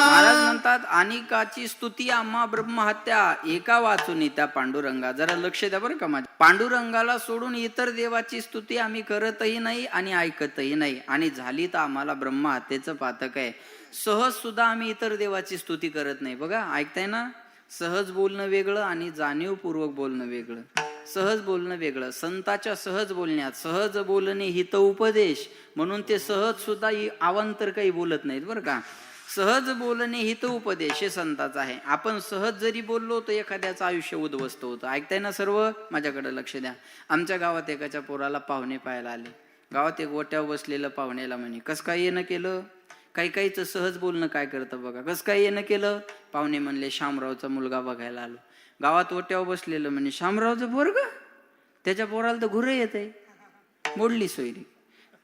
महाराज म्हणतात अनिकाची स्तुती आम्हा ब्रह्महत्या एका वाचून त्या पांडुरंगा. जरा लक्ष द्या बरं का माझ्या. पांडुरंगाला सोडून इतर देवाची स्तुती आम्ही करतही नाही आणि ऐकतही नाही, आणि झाली तर आम्हाला ब्रह्महत्येचं पातक आहे. सहज सुद्धा आम्ही इतर देवाची स्तुती करत नाही. बघा, ऐकताय ना? सहज बोलणं वेगळं आणि जाणीवपूर्वक बोलणं वेगळं. सहज बोलणं वेगळं. संताच्या सहज बोलण्यात सहज बोलणे हित उपदेश म्हणून ते सहज सुद्धा अवांतर काही बोलत नाहीत बरं का. सहज बोलणे हित उपदेश हे संताचं आहे. आपण सहज जरी बोललो तर एखाद्याचं आयुष्य उद्ध्वस्त होतं. ऐकताय ना सर्व? माझ्याकडे लक्ष द्या. आमच्या गावात एकाच्या पोराला पाहुणे पाहायला आले. गावात एक ओट्यावर बसलेलं पाहुण्याला म्हणे, कसं काय येणं केलं? काही काहीचं सहज बोलणं काय करतं बघा. कसं काय येणं केलं? पाहुणे म्हणले, शामरावचा मुलगा बघायला आलो. गावात ओट्यावर बसलेलं म्हणे, शामरावचं पोरगं? त्याच्या पोराला तर घुरं येत आहे. मोडली सोयरी.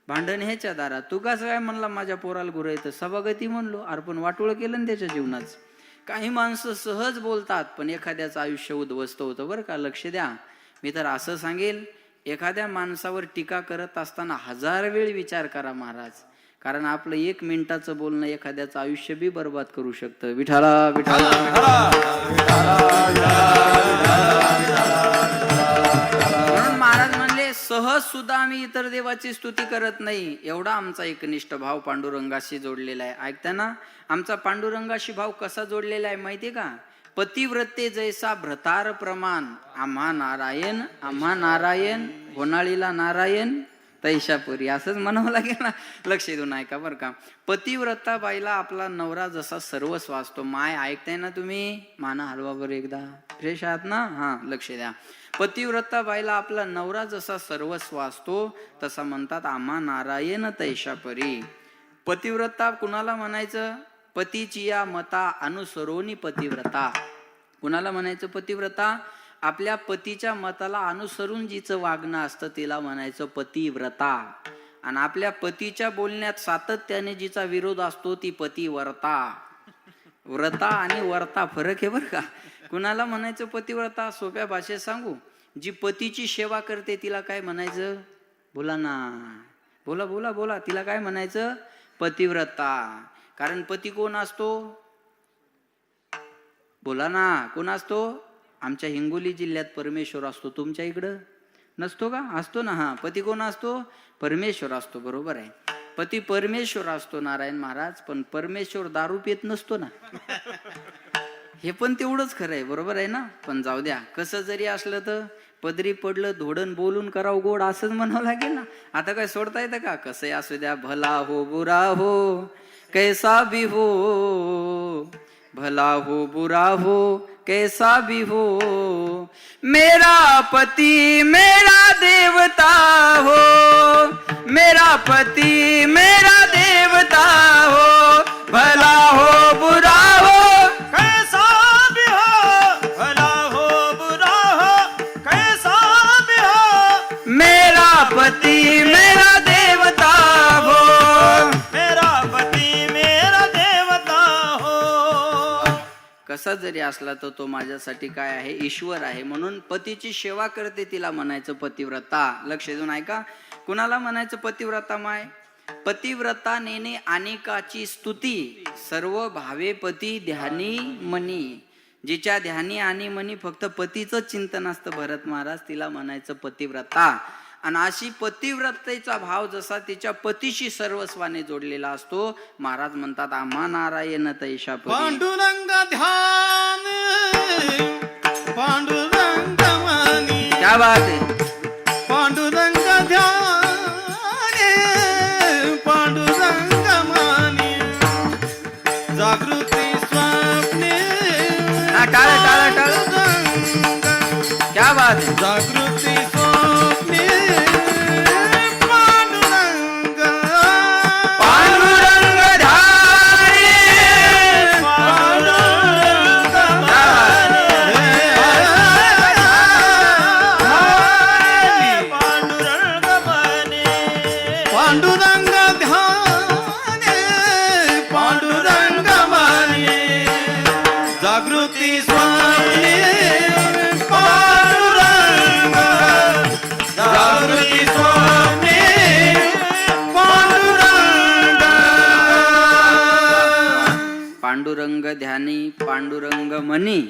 भांडण ह्याच्या दारात. तू कसं काय म्हणला माझ्या पोराला गुरं येतं? सभागती म्हणलो. अर्पण वाटोळं केलं ना त्याच्या जीवनाचं. काही माणसं सहज बोलतात पण एखाद्याचं आयुष्य उद्ध्वस्त होतं बरं का. लक्ष द्या. मी तर असं सांगेल, एखाद्या माणसावर टीका करत असताना 1000 वेळ विचार करा महाराज. कारण आपलं 1 मिनिटाचं बोलणं एखाद्याचं आयुष्य बी बर्बाद करू शकतं. विठाला विठाला. म्हणून महाराज म्हणले, सहज सुद्धा आम्ही इतर देवाची स्तुती करत नाही. एवढा आमचा एकनिष्ठ भाव पांडुरंगाशी जोडलेला आहे. ऐकता ना? आमचा पांडुरंगाशी भाव कसा जोडलेला आहे माहितीये का? पतिव्रते जैसा भ्रतार प्रमाण आम्हा नारायण होनाळीला नारायण तैशापुरी, असंच म्हणावं लागेल ना. लक्ष देऊन ऐका बरं का. पतिव्रता बाईला आपला नवरा जसा सर्वस्व असतो. माय ऐकताय ना तुम्ही? माना हलवा बरं एकदा. फ्रेश आहात ना? हा, लक्ष द्या. पतिव्रता बाईला आपला नवरा जसा सर्वस्व असतो तसा म्हणतात आम्हा नारायण तैशापरी. पतिव्रता कुणाला म्हणायचं? पतीची या मता अनुसरोनी पतिव्रता. कुणाला म्हणायचं पतिव्रता? आपल्या पतीच्या मताला अनुसरून जिचं वागणं असतं तिला म्हणायचं पतिव्रता. आणि आपल्या पतीच्या बोलण्यात सातत्याने जिचा विरोध असतो ती पतिव्रता. व्रता आणि वर्ता फरक आहे बरं का. कुणाला म्हणायचं पतिव्रता? सोप्या भाषेत सांगू, जी पतीची सेवा करते तिला काय म्हणायचं? बोला ना, बोला बोला बोला. तिला काय म्हणायचं? पतिव्रता. कारण पती कोण असतो? बोला ना, कोण असतो? आमच्या हिंगोली जिल्ह्यात परमेश्वर असतो. तुमच्या इकडं नसतो का? असतो ना. हा, पती कोण असतो? परमेश्वर असतो. बरोबर आहे. पती परमेश्वर असतो नारायण महाराज. पण परमेश्वर दारू पित नसतो ना. हे पण तेवढंच खरं आहे. बरोबर आहे ना? पण जाऊ द्या, कसं जरी असलं तर पदरी पडलं धोडण बोलून करावं गोड, असंच म्हणावं लागेल ना. आता काय सोडता येतं का? कसंही असू द्या. भला हो बुरा हो कैसा भी हो, भला हो बुरा हो कैसा भी हो, मेरा पति मेरा देवता हो, मेरा पति मेरा देवता हो, भला हो बुरा हो कैसा भी हो, भला हो बुरा हो कैसा भी हो, मेरा पति मेरा देवता हो, मेरा पती मेरा देवता हो. कसा जरी असला तर तो माझ्यासाठी काय आहे? ईश्वर आहे. म्हणून पतीची सेवा करते तिला म्हणायचं पतिव्रता. लक्ष देऊन ऐका. कुणाला म्हणायचं पतिव्रता माय? पतिव्रता नेने अनेकाची स्तुती, सर्व भावे पती ध्यानी मनी. जिच्या ध्यानी आणि मनी फक्त पतीचं चिंतन असतं भरत महाराज, तिला म्हणायचं पतिव्रता. आणि अशी पतिव्रतेचा भाव जसा तिच्या पतीशी सर्वस्वाने जोडलेला असतो, महाराज म्हणतात आम्हा नारायण तैशा परी. पांडुरंग ध्यान पांडुरंग मनी, क्या बात आहे. पांडुरंग ध्यान पांडुरंग मनी, जागृती स्वप्ने हा, टाळ टाळ टाळ. क्या बात आहे. जागृती स्वप्ने पांडुरंग पांडुरंग धारी. पांडुरंग ध्याने पांडुरंग मनी, जागृती स्वप्ने पांडुरंग, जागृती स्वप्ने पांडुरंग. पांडुरंग ध्यानी पांडुरंग मनी,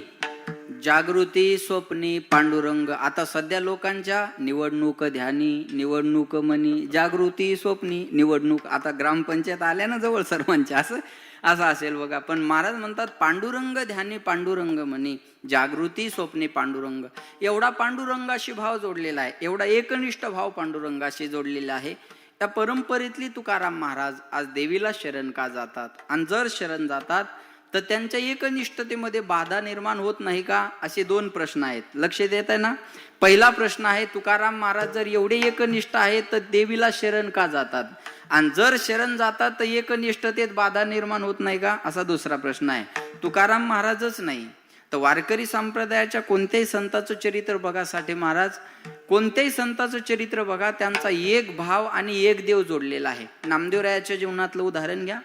जागृती स्वप्नी पांडुरंग. आता सध्या लोकांच्या निवडणूक ध्यानी, निवडणूक मनी, जागृती स्वप्नी, निवडणूक. आता ग्रामपंचायत आल्या ना जवळ सर्वांच्या, असं असेल बघा. पण महाराज म्हणतात पांडुरंग ध्यानी पांडुरंग मनी, जागृती स्वप्नी पांडुरंग. एवढा पांडुरंगाशी भाव जोडलेला आहे, एवढा एकनिष्ठ भाव पांडुरंगाशी जोडलेला आहे. त्या परंपरेतली तुकाराम महाराज आज देवीला शरण का जातात, आणि जर शरण जातात तर त्यांच्या एकनिष्ठतेमध्ये बाधा निर्माण होत नाही का, असे दोन प्रश्न आहेत. लक्ष देत आहे ना. पहिला प्रश्न आहे तुकाराम महाराज जर एवढे एकनिष्ठ आहेत तर देवीला शरण का जातात, आणि जर शरण जातात तर एकनिष्ठतेत बाधा निर्माण होत नाही का, असा दुसरा प्रश्न आहे. तुकाराम महाराजच नाही तर वारकरी संप्रदायाच्या कोणत्याही संताचं चरित्र बघा साठे महाराज, कोणत्याही संताचं चरित्र बघा, त्यांचा एक भाव आणि एक देव जोडलेला आहे. नामदेवरायाच्या जीवनातलं उदाहरण घ्या.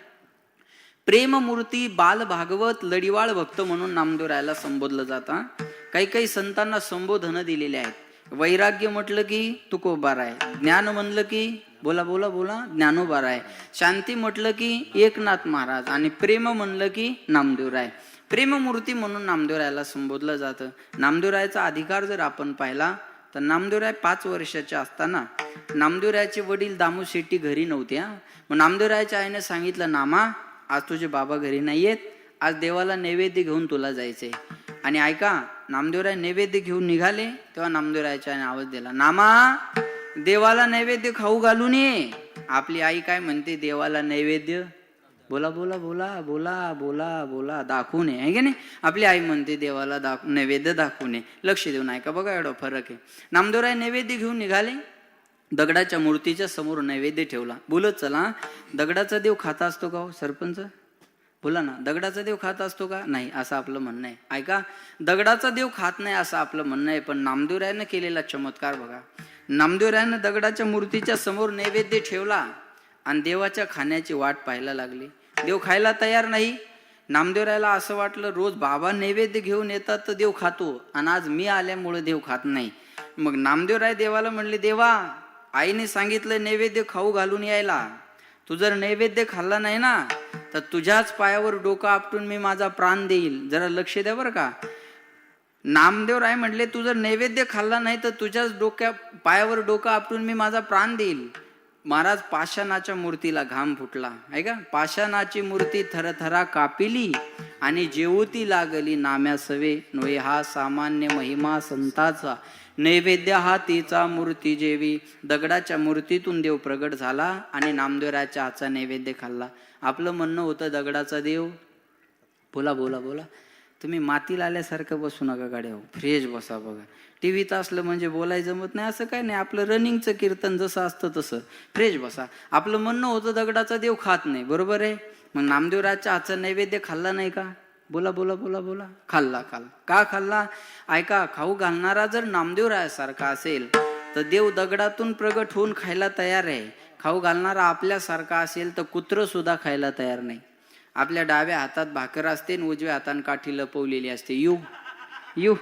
प्रेममूर्ती बाल भागवत लढिवाळ भक्त म्हणून नामदेवरायाला संबोधलं जातं. काही काही संतांना संबोधन दिलेले आहेत. वैराग्य म्हटलं की तुकोबार आहे, ज्ञान म्हणलं की बोला बोला बोला ज्ञानोबार आहे, शांती म्हटलं की एकनाथ महाराज, आणि प्रेम म्हणलं की नामदेवराय. प्रेममूर्ती म्हणून नामदेवरायाला संबोधलं जातं. नामदेवरायाचा अधिकार जर आपण पाहिला तर नामदेवराय 5 वर्षाचे असताना नामदेवरायाचे वडील दामू शेट्टी घरी नव्हते. मग नामदेवरायाच्या आईने सांगितलं, नामा आज तुझे बाबा घरी नाही आहेत, आज देवाला नैवेद्य घेऊन तुला जायचंय. आणि ऐका, नामदेवराय नैवेद्य घेऊन निघाले तेव्हा नामदेवरायाच्या आईने आवाज दिला, नामा देवाला नैवेद्य खाऊ घालून ये. आपली आई काय म्हणते, देवाला नैवेद्य बोला बोला बोला बोला बोला बोला दाखवू नये, आहे की नाही. आपली आई म्हणते देवाला नैवेद्य दाखवू नये. लक्ष देऊन ऐका बघा, एवढा फरक आहे. नामदेवराय नैवेद्य घेऊन निघाले, दगडाच्या मूर्तीच्या समोर नैवेद्य ठेवला. बोलत चला, दगडाचा देव खाता असतो का हो सरपंच, बोला ना, दगडाचा देव खात असतो का, नाही असं आपलं म्हणणं आहे. ऐका, दगडाचा देव खात नाही असं आपलं म्हणणं आहे. पण नामदेवरायानं केलेला चमत्कार बघा. नामदेवरायानं दगडाच्या मूर्तीच्या समोर नैवेद्य ठेवला आणि देवाच्या खाण्याची वाट पाहायला लागली. देव खायला तयार नाही. नामदेवरायाला असं वाटलं, रोज बाबा नैवेद्य घेऊन येतात तर देव खातो, आणि आज मी आल्यामुळे देव खात नाही. मग नामदेवराय देवाला म्हणले, देवा आईने सांगितलं नैवेद्य खाऊ घालून यायला, तू जर नैवेद्य खाल्ला नाही ना तर तुझ्याच पायावर डोकं आपटून मी माझा प्राण देईल. जरा लक्ष द्या बरं का. नामदेवराय म्हणले, तू जर नैवेद्य खाल्ला नाही तर तुझ्याच पायावर डोकं आपटून मी माझा प्राण देईल. महाराज पाषाणाच्या मूर्तीला घाम फुटला, आहे का. पाषाणाची मूर्ती थरथरा कापिली आणि जेवती लागली नाम्या सवे. नोय हा सामान्य महिमा संताचा, नैवेद्य हा तिचा मूर्ती जेवी. दगडाच्या मूर्तीतून देव प्रगट झाला आणि नामदेवरायाच्या हातचा नैवेद्य खाल्ला. आपलं म्हणणं होतं दगडाचा देव, बोला बोला बोला, तुम्ही मातीला आल्यासारखं बसू नका गाड्या, फ्रेश बसा. बघा, टीव्हीत असलं म्हणजे बोलायचं जमत नाही असं काय नाही. आपलं रनिंगचं कीर्तन जसं असतं तसं फ्रेश बसा. आपलं म्हणणं होतं दगडाचा देव खात नाही, बरोबर आहे. मग नामदेवरायाच्या हातचा नैवेद्य खाल्ला नाही का, बोला बोला बोला बोला, खाल्ला. का खाल्ला, ऐका. खाऊ घालणारा जर नामदेवरायासारखा असेल तर देव दगडातून प्रगट होऊन खायला तयार आहे. खाऊ घालणारा आपल्यासारखा असेल तर कुत्रं सुद्धा खायला तयार नाही. आपल्या डाव्या हातात भाकर असते आणि उजव्या हाताने काठी लपवलेली असते. यू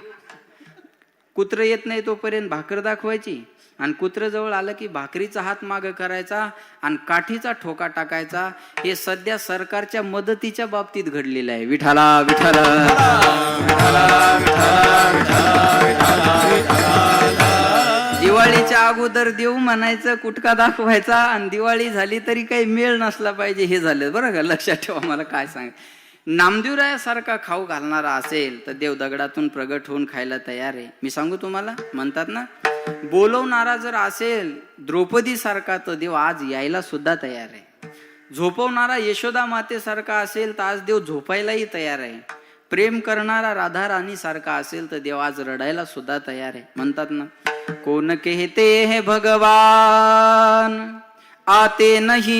कुत्रं येत नाही तोपर्यंत भाकर दाखवायची, आणि कुत्र जवळ आलं की भाकरीचा हात मागं करायचा आणि काठीचा ठोका टाकायचा. हे सध्या सरकारच्या मदतीच्या बाबतीत घडलेलं आहे. विठाला विठाला दिवाळी दिवाळीच्या अगोदर देऊ म्हणायचं, कुटका दाखवायचा, आणि दिवाळी झाली तरी काही मेळ नसला पाहिजे, हे झालं बरं का. लक्षात ठेवा. मला काय सांग, नामदेवरायासारखा खाऊ घालणारा असेल तर देव दगडातून प्रगट होऊन खायला तयार आहे. मी सांगू तुम्हाला, म्हणतात ना, बोलवणारा जर असेल द्रौपदी सारखा तर देव आज यायला सुद्धा तयार आहे. झोपवणारा यशोदा मातेसारखा असेल तर आज देव झोपायलाही तयार आहे. प्रेम करणारा राधा राणी सारखा असेल तर देव आज रडायला सुद्धा तयार आहे. म्हणतात ना, कोण कहते हैं भगवान आते नहीं,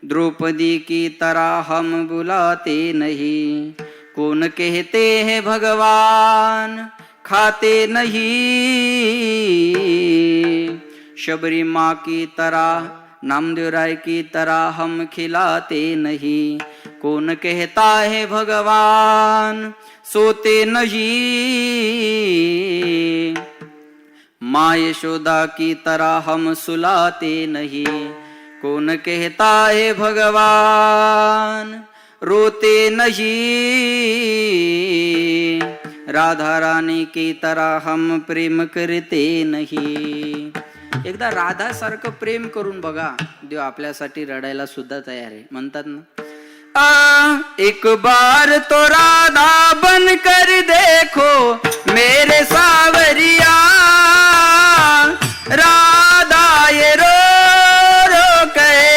द्रौपदी की तरह हम बुलाते नहीं. कौन कहते हैं भगवान खाते नहीं, शबरी माँ की तरह नामदेव राय की तरह हम खिलाते नहीं. कौन कहता है भगवान सोते नहीं, माँ यशोदा की तरह हम सुलाते नहीं. कौन कहता है भगवान रोते नहीं, राधा रानी की तरह हम प्रेम करते नहीं. एकदा राधा सारखं प्रेम करून बघा, देव आपल्यासाठी रडायला सुद्धा तयार आहे. म्हणतात ना, एक बार तो राधा बन कर देखो मेरे सावरिया, राधा ये रो रो कहे.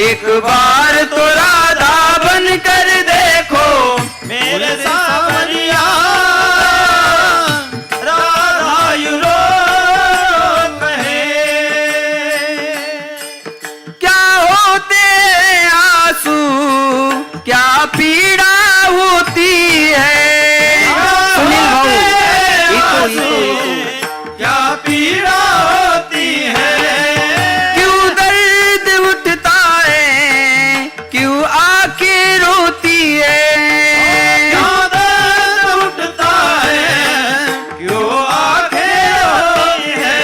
एक बार तो राधा बन कर देखो मेरे सावरिया, राधा यू रो कहे. क्या होते आंसू, क्या पीड़ा होती है. सुनील भाऊ, इको इको इको. क्या पीड़ा होती है, क्यों दर्द उठता है, क्यों आंखें रोती है. क्या दर्द उठता है, क्यों आंखें रोती है.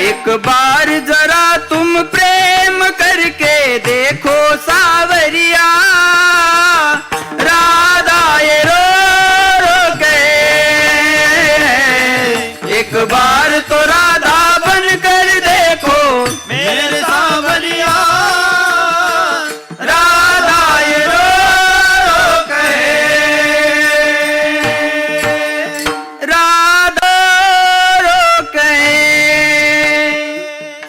एक बार जरा तुम प्रेम करके देखो सावरिया, राधा ये रो रो गए. एक बार तो राधा बन कर देखो मेरे सावरिया, राधा ये रो रो कहे. राधा रो कहे.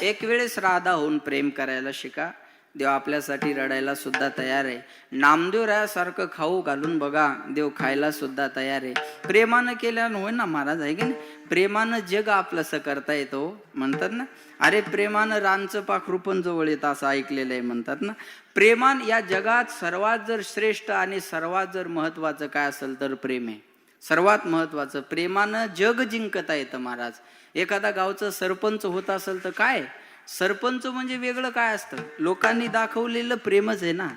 एक वेळेस राधा होऊन प्रेम करायला शिका, देव आपल्यासाठी रडायला सुद्धा तयार आहे. नामदेव रायासारखं खाऊ घालून बघा, देव खायला सुद्धा तयार आहे. प्रेमानं केल्यानं होय ना महाराज, आहे की नाही. प्रेमानं जग आपलंसं करता येतो. म्हणतात ना, अरे प्रेमानं रानचं पाखरू पण जवळ येतं असं ऐकलेलं आहे. म्हणतात ना, प्रेमान या जगात सर्वात जर श्रेष्ठ आणि सर्वात जर महत्वाचं काय असेल तर प्रेम आहे. सर्वात महत्वाचं, प्रेमानं जग जिंकता येतं महाराज. एखादा गावचं सरपंच होत असेल तर काय, सरपंच म्हणजे वेगळं काय असतं, लोकांनी दाखवलेलं प्रेमच आहे ना.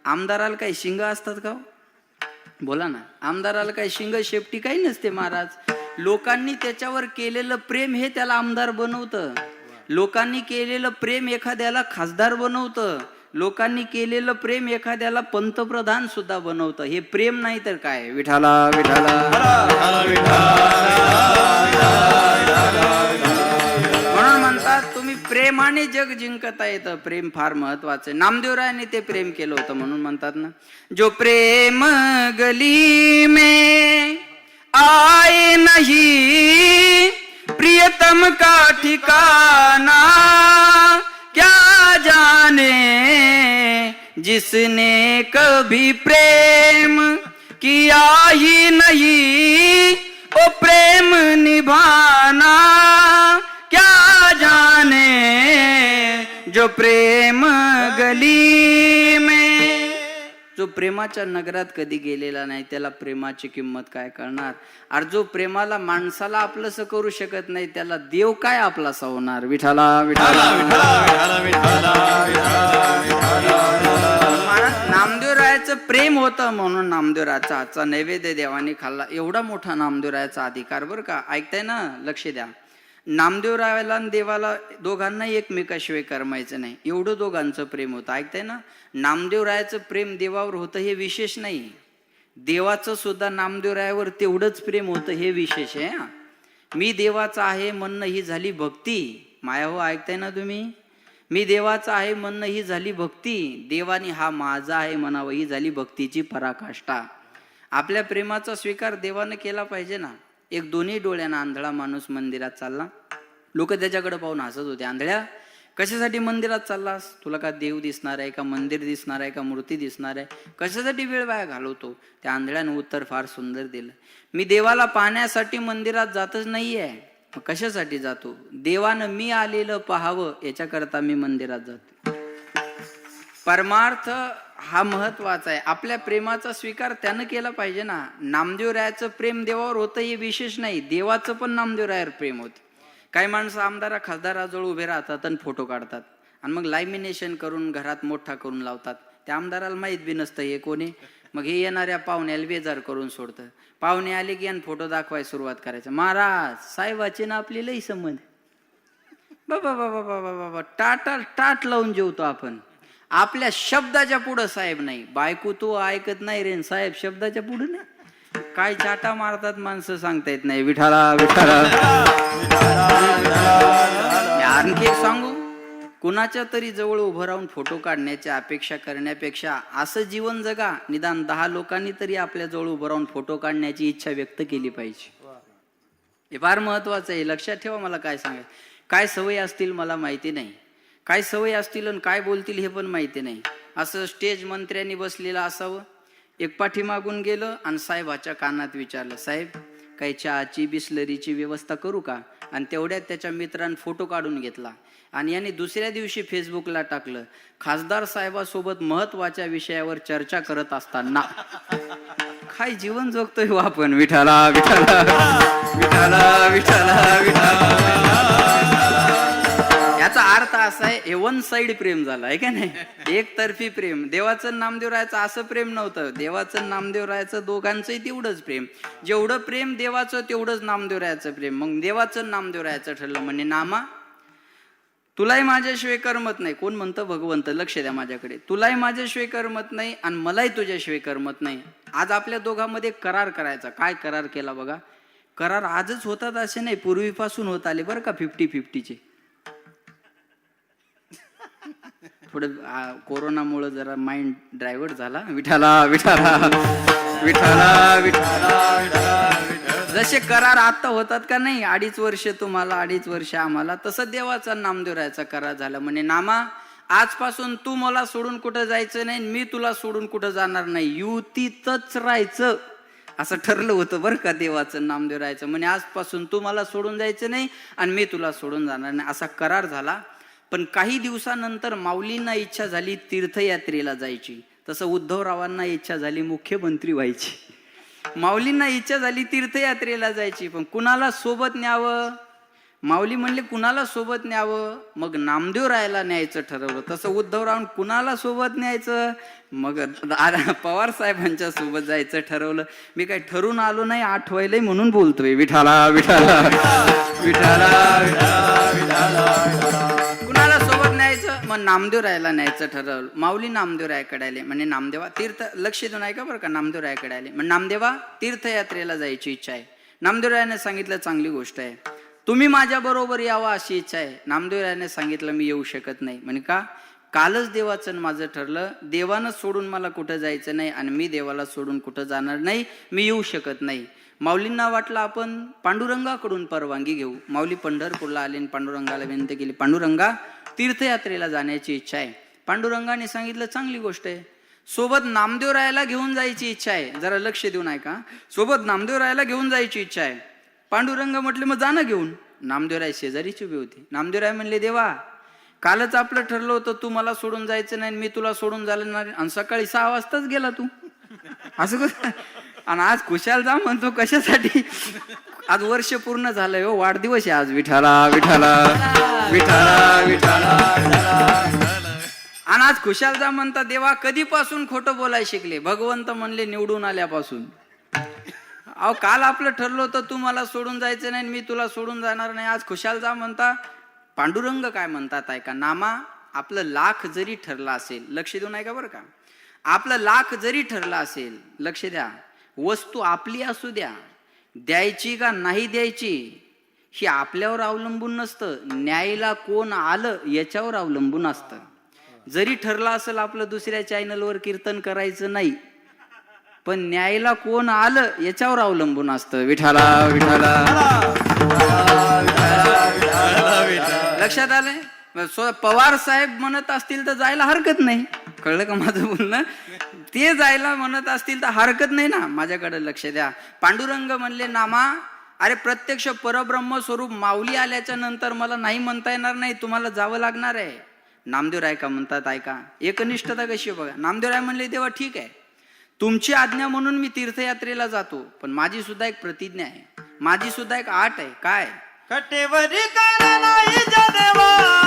आमदाराला काही शिंग असतात का? बोला ना, आमदाराला काही शिंग शेपटी काही नसते महाराज. लोकांनी त्याच्यावर केलेलं प्रेम हे त्याला आमदार बनवतं. लोकांनी केलेलं प्रेम एखाद्याला खासदार बनवतं. लोकांनी केलेलं प्रेम एखाद्याला पंतप्रधान सुद्धा बनवतं. हे प्रेम नाही तर काय. विठाला विठाला. म्हणून म्हणतात तुम्ही प्रेमाने जग जिंकता येतं. प्रेम फार महत्वाचं. नामदेवरायांनी ते प्रेम केलं होतं. म्हणून म्हणतात ना, जो प्रेम गली में आए नहीं, प्रियतम का ठिकाना क्या जाने. जिसने कभी प्रेम किया ही नहीं, ओ प्रेम निभाना क्या जाने. जो प्रेम गली में, जो प्रेमाच्या नगरात कधी गेलेला नाही त्याला प्रेमाची किंमत काय करणार. आणि जो प्रेमाला माणसाला आपलंसं करू शकत नाही त्याला देव काय आपलासा होणार. विठाला विठाला. नामदेवरायाचं प्रेम होतं म्हणून नामदेवरायाचा आजचा नैवेद्य देवाने खाल्ला. एवढा मोठा नामदेवरायाचा अधिकार बरं का. ऐकताय ना, लक्ष द्या. नामदेवरायाला आणि देवाला दोघांनाही एकमेकाशिवाय करमायचं नाही. एवढं दोघांचं प्रेम होतं. ऐकताय ना, नामदेवरायाचं प्रेम देवावर होतं हे विशेष नाही. देवाचं सुद्धा नामदेवरायावर तेवढंच प्रेम होतं, हे विशेष आहे हा. मी देवाचा आहे म्हणणं ही झाली भक्ती. माया हो, ऐकताय ना तुम्ही? मी देवाचा आहे म्हणणं ही झाली भक्ती. देवानी हा माझा आहे म्हणावं ही झाली भक्तीची पराकाष्ठा. आपल्या प्रेमाचा स्वीकार देवानं केला पाहिजे ना. एक दोन्ही डोळ्यानं आंधळा माणूस मंदिरात चालला. लोक त्याच्याकडे पाहून हसत होते. आंधळ्या, कशासाठी मंदिरात चाललास? तुला का देव दिसणार आहे का, मंदिर दिसणार आहे का, मूर्ती दिसणार आहे? कशासाठी वेळ वाया घालवतो? त्या आंधळ्यानं उत्तर फार सुंदर दिलं. मी देवाला पाहण्यासाठी मंदिरात जातच नाहीये. कशासाठी जातो? देवानं मी आलेलं पाहावं याच्याकरता मी मंदिरात जातो. परमार्थ हा महत्वाचा आहे. आपल्या प्रेमाचा स्वीकार त्यानं केला पाहिजे ना. नामदेवरायाचं प्रेम देवावर होतं हे विशेष नाही, देवाचं पण नामदेवरायावर प्रेम होतं. काही माणसं आमदारा खासदाराजवळ उभे राहतात आणि फोटो काढतात आणि मग लॅमिनेशन करून घरात मोठा करून लावतात. त्या आमदाराला माहीत बी नसतं हे कोणी. मग हे येणाऱ्या पाहुण्याला बेजार करून सोडतं. पाहुणे आले की यांना फोटो दाखवायला सुरुवात करायचं. महाराज साहेबाचे ना आपले लई संबंध. बाबा बाबा बाबा बाबा टाट लावून जेवतो आपण. आपल्या शब्दाच्या पुढं साहेब नाही. बायको तू ऐकत नाही रे, साहेब शब्दाच्या पुढं नाही. काय चाटा मारतात माणसं सांगता येत नाही. विठाला विठाला. आणखी एक सांगू, कुणाच्या तरी जवळ उभं राहून फोटो काढण्याची अपेक्षा करण्यापेक्षा असं जीवन जगा, निदान 10 लोकांनी तरी आपल्या जवळ उभं राहून फोटो काढण्याची इच्छा व्यक्त केली पाहिजे. हे फार महत्वाचं आहे. लक्षात ठेवा. मला काय सांगायचं, काय सवयी असतील मला माहिती नाही, काय सवयी असतील आणि काय बोलतील हे पण माहिती नाही. असं स्टेज मंत्र्यांनी बसलेलं असावं. एक पाठीमागून गेलं आणि साहेबाच्या कानात विचारलं, साहेब काही चहाची बिस्लरीची व्यवस्था करू का? आणि तेवढ्यात त्याच्या मित्रांनी फोटो काढून घेतला आणि याने दुसऱ्या दिवशी फेसबुकला टाकलं, खासदार साहेबासोबत महत्वाच्या विषयावर चर्चा करत असताना. काय जीवन जगतोय हो आपण. विठाला विठाला विठाला विठाला विठाला. याचा अर्थ असा आहे, हे वन साइड प्रेम झालं आहे का नाही, एकतर्फी प्रेम. देवाचं नामदेवरायाचं असं प्रेम नव्हतं. देवाचं नामदेवरायाचं दोघांचंही तेवढंच प्रेम. जेवढं प्रेम देवाचं तेवढंच नामदेवरायाचं प्रेम. मग देवाचं नामदेवरायाचं ठरलं म्हणजे नामा तुलाही माझ्याशिवाय करमत नाही. कोण म्हणतं? भगवंत. लक्ष द्या माझ्याकडे. तुलाही माझ्याशिवाय करमत नाही आणि मलाही तुझ्याशिवाय करमत नाही. आज आपल्या दोघांमध्ये करार करायचा. काय करार केला बघा. करार आजच होतात असे नाही, पूर्वीपासून होत आले बरं का. 50-50चे. थोडं कोरोनामुळे जरा माइंड डायव्हर्ट झाला. विठाला विठाला विठाला विठाला. जसे करार आता होतात का नाही, 2.5 वर्ष तुम्हाला 2.5 वर्ष आम्हाला, तसं देवाचा नामदेवरायाचा करार झाला. म्हणजे नामा आजपासून तू मला सोडून कुठं जायचं नाही, मी तुला सोडून कुठं जाणार नाही, युतीतच राहायचं असं ठरलं होतं बरं का देवाचं नामदेवरायाचं. म्हणजे आजपासून तू मला सोडून जायचं नाही आणि मी तुला सोडून जाणार नाही असा करार झाला. पण काही दिवसानंतर माऊलींना इच्छा झाली तीर्थयात्रेला जायची. तसं उद्धवरावांना इच्छा झाली मुख्यमंत्री व्हायची. माऊलींना इच्छा झाली तीर्थयात्रेला जायची, पण कुणाला सोबत न्यावं? माऊली म्हणले कुणाला सोबत न्यावं? मग नामदेवरायाला न्यायचं ठरवलं. तसं उद्धवराव कुणाला सोबत न्यायचं? मग पवार साहेबांच्या सोबत जायचं ठरवलं. मी काही ठरून आलो नाही, आठवायलंय म्हणून बोलतोय. विठाला विठाला विठाला विठाला. कुणाला सोबत न्यायचं? मग नामदेवरायाला न्यायचं ठरवलं. माऊली नामदेवरायाकडे आले. म्हणजे नामदेवा तीर्थ, लक्ष देऊन ऐका बरं का, नामदेवरायाकडे आले. म्हणजे नामदेवा तीर्थयात्रेला जायची इच्छा आहे. नामदेवरायाने सांगितलं चांगली गोष्ट आहे, तुम्ही माझ्या बरोबर यावं अशी इच्छा आहे. नामदेवरायाने सांगितलं मी येऊ शकत नाही. म्हणजे का? कालच देवाचं माझं ठरलं, देवानं सोडून मला कुठं जायचं नाही आणि मी देवाला सोडून कुठं जाणार नाही, मी येऊ शकत नाही. माऊलींना वाटलं आपण पांडुरंगाकडून परवानगी घेऊ. माऊली पंढरपूरला आले आणि पांडुरंगाला विनंती केली, पांडुरंगा तीर्थयात्रेला जाण्याची इच्छा आहे. पांडुरंगाने सांगितलं चांगली गोष्ट आहे, सोबत नामदेवरायाला घेऊन जायची इच्छा आहे. जरा लक्ष देऊन ऐका, सोबत नामदेवरायाला घेऊन जायची इच्छा आहे. पांडुरंग म्हटले मग जा ना घेऊन. नामदेवराय शेजारीची उभी होती. नामदेवराय म्हणले देवा कालच आपलं ठरलं होतं तू मला सोडून जायचं नाही, मी तुला सोडून जाणार, आणि सकाळी 6 वाजताच गेला तू असं कसं, आणि आज खुशाल जा म्हणतो कशासाठी? आज वर्ष पूर्ण झालंय हो, वाढदिवस आहे आज. विठाला विठाला विठाला विठाला. आणि आज खुशाल जा म्हणता. देवा कधीपासून खोटं बोलायला शिकले? भगवंत म्हणले निवडून आल्यापासून. अहो काल आपलं ठरलं होतं तू मला सोडून जायचं नाही, मी तुला सोडून जाणार नाही, आज खुशाल जा म्हणता. पांडुरंग काय म्हणतात ऐका, नामा आपलं लाख जरी ठरलं असेल, लक्ष देऊन ऐका बरं का, आपलं लाख जरी ठरलं असेल, लक्ष द्या, वस्तू आपली असू द्या, द्यायची का नाही द्यायची ही आपल्यावर अवलंबून नसतं, न्यायला कोण आलं याच्यावर अवलंबून असतं. जरी ठरलं असेल आपलं दुसऱ्या चॅनलवर कीर्तन करायचं नाही, पण न्यायला कोण आलं याच्यावर अवलंबून असतं. विठाला विठाला. लक्षात आलंय? पवार साहेब म्हणत असतील तर जायला हरकत नाही. कळलं का माझं बोलणं? ते जायला म्हणत असतील तर हरकत नाही ना. माझ्याकडे लक्ष द्या. पांडुरंग म्हणले नामा, अरे प्रत्यक्ष परब्रह्म स्वरूप माऊली आल्याच्या नंतर मला नाही म्हणता येणार नाही, तुम्हाला जावं लागणार आहे. नामदेवराय का म्हणतात ऐका, एकनिष्ठता कशी आहे बघा. नामदेवराय म्हणले तेव्हा ठीक आहे, तुमची आज्ञा म्हणून मी तीर्थयात्रेला जातो, पण माझी सुद्धा एक प्रतिज्ञा आहे, माझी सुद्धा एक आट आहे. काय? कटेवरी कर नाही देवा